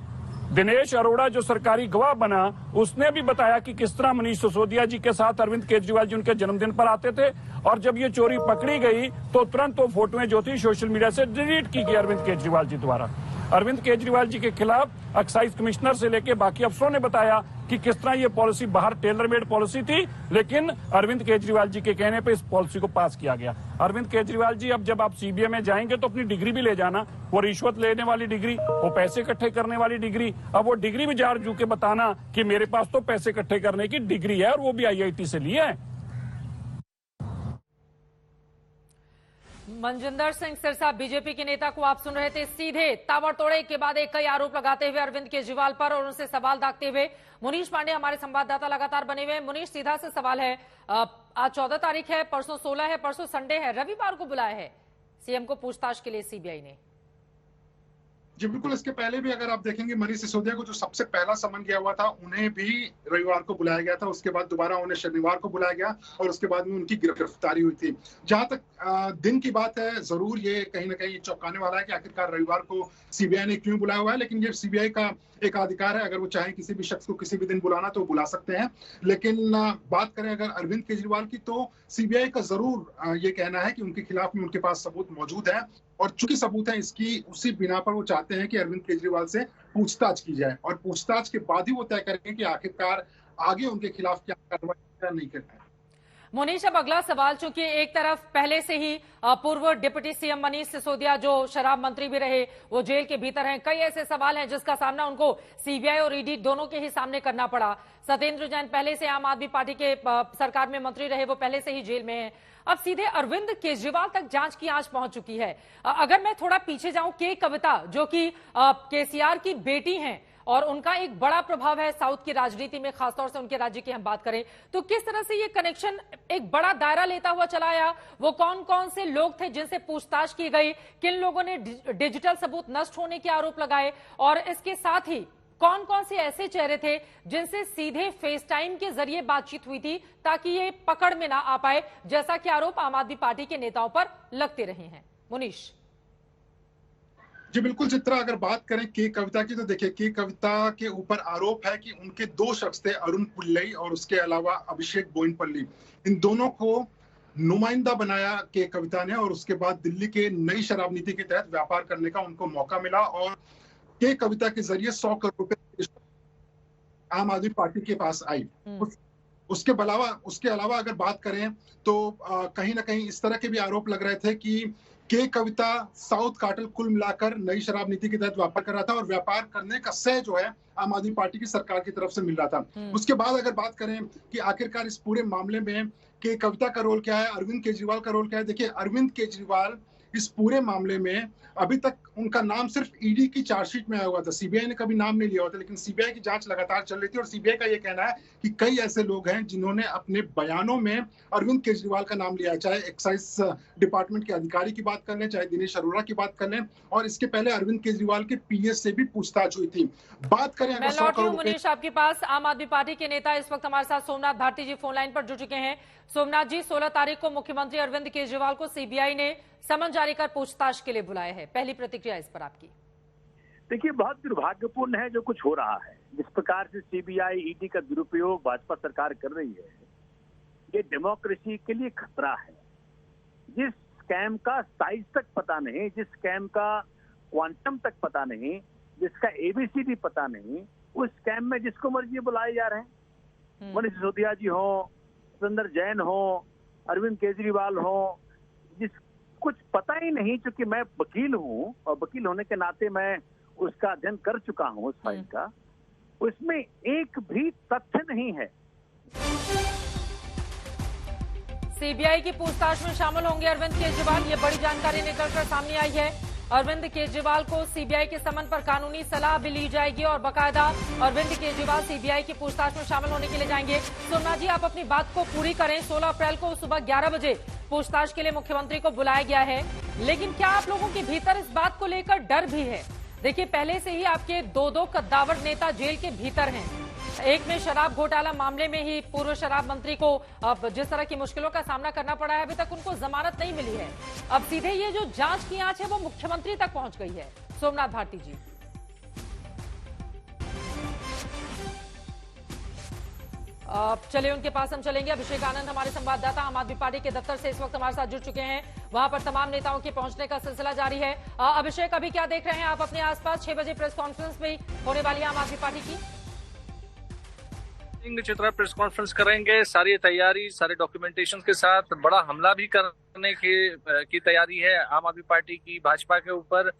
दिनेश अरोड़ा जो सरकारी गवाह बना, उसने भी बताया कि किस तरह मनीष सिसोदिया जी के साथ अरविंद केजरीवाल जी उनके जन्मदिन पर आते थे, और जब ये चोरी पकड़ी गई तो तुरंत वो फोटोएं जो थी सोशल मीडिया से डिलीट की गई अरविंद केजरीवाल जी द्वारा। अरविंद केजरीवाल जी के खिलाफ एक्साइज कमिश्नर से लेकर बाकी अफसरों ने बताया कि किस तरह ये पॉलिसी बाहर टेलर मेड पॉलिसी थी, लेकिन अरविंद केजरीवाल जी के कहने पे इस पॉलिसी को पास किया गया। अरविंद केजरीवाल जी, अब जब आप सीबीआई में जाएंगे तो अपनी डिग्री भी ले जाना, वो रिश्वत लेने वाली डिग्री, वो पैसे इकट्ठे करने वाली डिग्री। अब वो डिग्री भी जार जू के बताना कि मेरे पास तो पैसे इकट्ठे करने की डिग्री है और वो भी IIT से ली है। मनजिंदर सिंह सिरसा, बीजेपी के नेता को आप सुन रहे थे। सीधे ताबड़तोड़ के बाद एक कई आरोप लगाते हुए अरविंद केजरीवाल पर और उनसे सवाल दागते हुए मुनीश पांडे हमारे संवाददाता लगातार बने हुए हैं। मुनीश, सीधा से सवाल है, आज 14 तारीख है, परसों 16 है, परसों संडे है, रविवार को बुलाया है सीएम को पूछताछ के लिए सीबीआई ने। जी बिल्कुल, इसके पहले भी अगर आप देखेंगे मनीष सिसोदिया को जो सबसे पहला समन गया हुआ था, उन्हें भी रविवार को बुलाया गया था। उसके बाद दोबारा उन्हें शनिवार को बुलाया गया और उसके बाद में उनकी गिरफ्तारी हुई थी। जहां तक दिन की बात है, जरूर ये कहीं ना कहीं चौंकाने वाला है कि आखिरकार रविवार को सीबीआई ने क्यों बुलाया हुआ है। लेकिन ये सीबीआई का एक अधिकार है, अगर वो चाहे किसी भी शख्स को किसी भी दिन बुलाना तो बुला सकते हैं। लेकिन बात करें अगर अरविंद केजरीवाल की, तो सीबीआई का जरूर ये कहना है कि उनके खिलाफ में उनके पास सबूत मौजूद है, और चूंकि सबूत है इसकी, उसी बिना पर वो चाहते हैं कि अरविंद केजरीवाल से पूछताछ की जाए और पूछताछ के बाद ही वो तय करेंगे कि आखिरकार आगे उनके खिलाफ क्या कार्रवाई नहीं करना है। मुनीश, अब अगला सवाल, चूंकि एक तरफ पहले से ही पूर्व डिप्टी सीएम मनीष सिसोदिया जो शराब मंत्री भी रहे वो जेल के भीतर हैं, कई ऐसे सवाल हैं जिसका सामना उनको सीबीआई और ईडी दोनों के ही सामने करना पड़ा। सतेंद्र जैन पहले से आम आदमी पार्टी के सरकार में मंत्री रहे, वो पहले से ही जेल में हैं। अब सीधे अरविंद केजरीवाल तक जांच की आंच पहुंच चुकी है। अगर मैं थोड़ा पीछे जाऊं, के कविता जो कि केसीआर की बेटी हैं और उनका एक बड़ा प्रभाव है साउथ की राजनीति में, खासतौर से उनके राज्य की हम बात करें तो किस तरह से ये कनेक्शन एक बड़ा दायरा लेता हुआ चला आया? वो कौन कौन से लोग थे जिनसे पूछताछ की गई, किन लोगों ने डिजिटल सबूत नष्ट होने के आरोप लगाए, और इसके साथ ही कौन कौन से ऐसे चेहरे थे जिनसे सीधे फेस टाइम के जरिए बातचीत हुई थी ताकि ये पकड़ में ना आ पाए, जैसा कि आरोप आम आदमी पार्टी के नेताओं पर लगते रहे हैं। मुनीश जी बिल्कुल चित्रा, अगर बात करें के कविता की, तो देखिए के कविता के ऊपर आरोप है कि उनके 2 शख्स थे, अरुण पुल्लई और उसके अलावा अभिषेक बोइनपल्ली। इन दोनों को नुमाइंदा बनाया के कविता ने, और उसके बाद दिल्ली के नई शराब नीति के तहत व्यापार करने का उनको मौका मिला और के कविता के जरिए 100 करोड़ रुपए आम आदमी पार्टी के पास आई। उसके अलावा अगर बात करें तो कहीं ना कहीं इस तरह के भी आरोप लग रहे थे कि के कविता साउथ कार्टेल कुल मिलाकर नई शराब नीति के तहत व्यापार कर रहा था और व्यापार करने का श्रेय जो है आम आदमी पार्टी की सरकार की तरफ से मिल रहा था। उसके बाद अगर बात करें कि आखिरकार इस पूरे मामले में के कविता का रोल क्या है, अरविंद केजरीवाल का रोल क्या है, देखिए अरविंद केजरीवाल इस पूरे मामले में अभी तक उनका नाम सिर्फ ईडी की चार्जशीट में आया हुआ था, सीबीआई ने कभी नाम नहीं लिया होता, लेकिन सीबीआई की जांच लगातार चल रही थी और सीबीआई का ये कहना है कि कई ऐसे लोग हैं जिन्होंने अपने बयानों में अरविंद केजरीवाल का नाम लिया है, चाहे एक्साइज डिपार्टमेंट के अधिकारी की बात कर लें, चाहे दिनेश अरोड़ा की बात कर लें, और इसके पहले अरविंद केजरीवाल के पीएस से भी पूछताछ हुई थी। बात करें मैं लौटी हूं मुनीश आपके पास। आम आदमी पार्टी के नेता इस वक्त हमारे साथ सोमनाथ भारती जी फोन लाइन पर जुड़ चुके हैं। सोमनाथ जी, 16 तारीख को मुख्यमंत्री अरविंद केजरीवाल को सीबीआई ने समन जारी कर पूछताछ के लिए बुलाया है, पहली प्रतिक्रिया इस पर आपकी? देखिए, बहुत दुर्भाग्यपूर्ण है जो कुछ हो रहा है। जिस प्रकार से सीबीआई ईडी का दुरुपयोग भाजपा सरकार कर रही है, ये डेमोक्रेसी के लिए खतरा है। जिस स्कैम का साइज तक पता नहीं, जिस स्कैम का क्वांटम तक पता नहीं, जिसका एबीसीडी पता नहीं, उस स्कैम में जिसको मर्जी बुलाए जा रहे हैं। मनीष सिसोदिया जी हो, सुंदर जैन हो, अरविंद केजरीवाल हो, जिस कुछ पता ही नहीं। चूंकि मैं वकील हूं और वकील होने के नाते मैं उसका अध्ययन कर चुका हूं उस फाइल का, उसमें एक भी तथ्य नहीं है। सीबीआई की पूछताछ में शामिल होंगे अरविंद केजरीवाल, ये बड़ी जानकारी निकलकर सामने आई है। अरविंद केजरीवाल को सीबीआई के समन पर कानूनी सलाह भी ली जाएगी और बाकायदा अरविंद केजरीवाल सीबीआई की पूछताछ में शामिल होने के लिए जाएंगे। सोमनाथ जी, आप अपनी बात को पूरी करें। 16 अप्रैल को सुबह 11 बजे पूछताछ के लिए मुख्यमंत्री को बुलाया गया है, लेकिन क्या आप लोगों के भीतर इस बात को लेकर डर भी है? देखिए, पहले से ही आपके दो कद्दावर नेता जेल के भीतर हैं। एक में शराब घोटाला मामले में ही पूर्व शराब मंत्री को अब जिस तरह की मुश्किलों का सामना करना पड़ा है, अभी तक उनको जमानत नहीं मिली है। अब सीधे ये जो जांच की आंच है वो मुख्यमंत्री तक पहुंच गई है। सोमनाथ भारती जी, चलिए उनके पास हम चलेंगे। अभिषेक आनंद हमारे संवाददाता आम आदमी पार्टी के दफ्तर से इस वक्त हमारे साथ जुड़ चुके हैं, वहां पर तमाम नेताओं के पहुंचने का सिलसिला जारी है। अभिषेक, अभी क्या देख रहे हैं आप अपने आसपास? 6 बजे प्रेस कॉन्फ्रेंस भी होने वाली है आम आदमी पार्टी की। चित्रा प्रेस कॉन्फ्रेंस करेंगे, सारी तैयारी, सारे डॉक्यूमेंटेशन के साथ बड़ा हमला भी करने की तैयारी है आम आदमी पार्टी की भाजपा के ऊपर।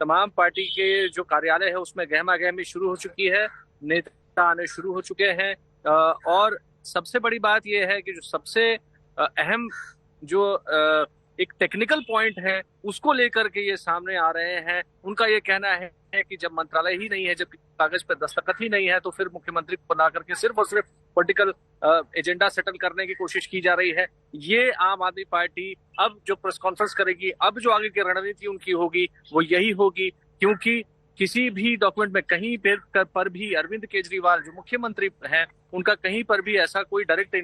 तमाम पार्टी के जो कार्यालय है उसमें गहमा गहमी शुरू हो चुकी है, नेता आने शुरू हो चुके हैं और सबसे बड़ी बात यह है कि जो सबसे अहम जो एक टेक्निकल पॉइंट है उसको लेकर के ये सामने आ रहे हैं। उनका ये कहना है कि जब मंत्रालय ही नहीं है, जब कागज पर दस्तखत ही नहीं है, तो फिर मुख्यमंत्री को बना करके सिर्फ और सिर्फ पॉलिटिकल एजेंडा सेटल करने की कोशिश की जा रही है। ये आम आदमी पार्टी अब जो प्रेस कॉन्फ्रेंस करेगी, अब जो आगे की रणनीति उनकी होगी वो यही होगी, क्योंकि किसी भी डॉक्यूमेंट में कहीं पर भी अरविंद केजरीवाल जो मुख्यमंत्री हैं उनका कहीं पर भी ऐसा कोई डायरेक्ट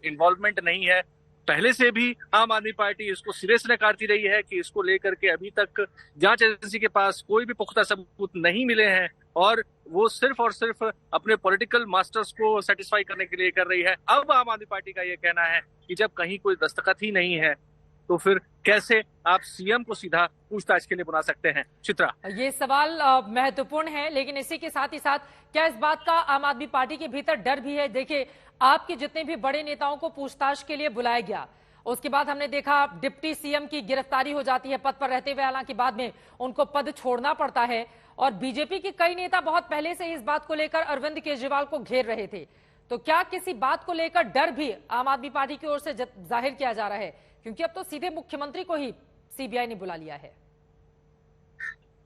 इन्वॉल्वमेंट नहीं है। पहले से भी आम आदमी पार्टी इसको सिरे से नकारती रही है कि इसको लेकर के अभी तक जांच एजेंसी के पास कोई भी पुख्ता सबूत नहीं मिले हैं और वो सिर्फ और सिर्फ अपने पॉलिटिकल मास्टर्स को सेटिस्फाई करने के लिए कर रही है। अब आम आदमी पार्टी का ये कहना है कि जब कहीं कोई दस्तखत ही नहीं है तो फिर कैसे आप सीएम को सीधा पूछताछ के लिए बुला सकते हैं? चित्रा, ये सवाल महत्वपूर्ण है, लेकिन इसी के साथ ही साथ क्या इस बात का आम आदमी पार्टी के भीतर डर भी है? देखिए, आपके जितने भी बड़े नेताओं को पूछताछ के लिए बुलाया गया, उसके बाद हमने देखा डिप्टी सीएम की गिरफ्तारी हो जाती है पद पर रहते हुए, हालांकि बाद में उनको पद छोड़ना पड़ता है। और बीजेपी के कई नेता बहुत पहले से इस बात को लेकर अरविंद केजरीवाल को घेर रहे थे, तो क्या किसी बात को लेकर डर भी आम आदमी पार्टी की ओर से जाहिर किया जा रहा है? क्योंकि अब तो सीधे मुख्यमंत्री को ही सीबीआई ने बुला लिया है।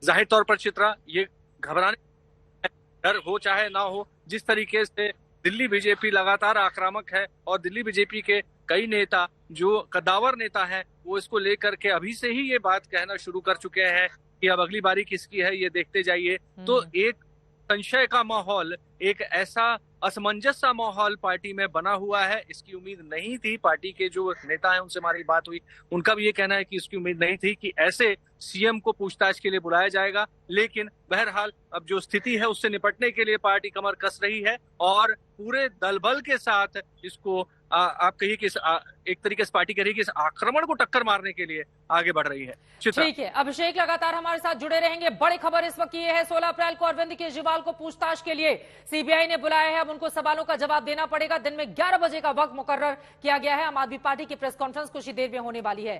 जाहिर तौर पर चित्रा, ये घबराने डर हो चाहे ना हो, जिस तरीके से दिल्ली बीजेपी लगातार आक्रामक है और दिल्ली बीजेपी के कई नेता जो कद्दावर नेता हैं वो इसको लेकर के अभी से ही ये बात कहना शुरू कर चुके हैं कि अब अगली बारी किसकी है ये देखते जाइए। तो एक संशय का माहौल, एक ऐसा असमंजस सा माहौल पार्टी में बना हुआ है। इसकी उम्मीद नहीं थी, पार्टी के जो नेता हैं उनसे हमारी बात हुई, उनका भी ये कहना है कि इसकी उम्मीद नहीं थी कि ऐसे सीएम को पूछताछ के लिए बुलाया जाएगा। लेकिन बहरहाल अब जो स्थिति है उससे निपटने के लिए पार्टी कमर कस रही है और पूरे दल बल के साथ इसको आप कहिए कि एक तरीके से पार्टी कह रही है कि इस आक्रमण को टक्कर मारने के लिए आगे बढ़ रही है। ठीक है, अभिषेक लगातार हमारे साथ जुड़े रहेंगे। बड़ी खबर इस वक्त ये है, 16 अप्रैल को अरविंद केजरीवाल को पूछताछ के लिए सीबीआई ने बुलाया है। अब उनको सवालों का जवाब देना पड़ेगा। दिन में 11 बजे का वक्त मुकर्रर किया गया है। आम आदमी पार्टी की प्रेस कॉन्फ्रेंस कुछ ही देर में होने वाली है।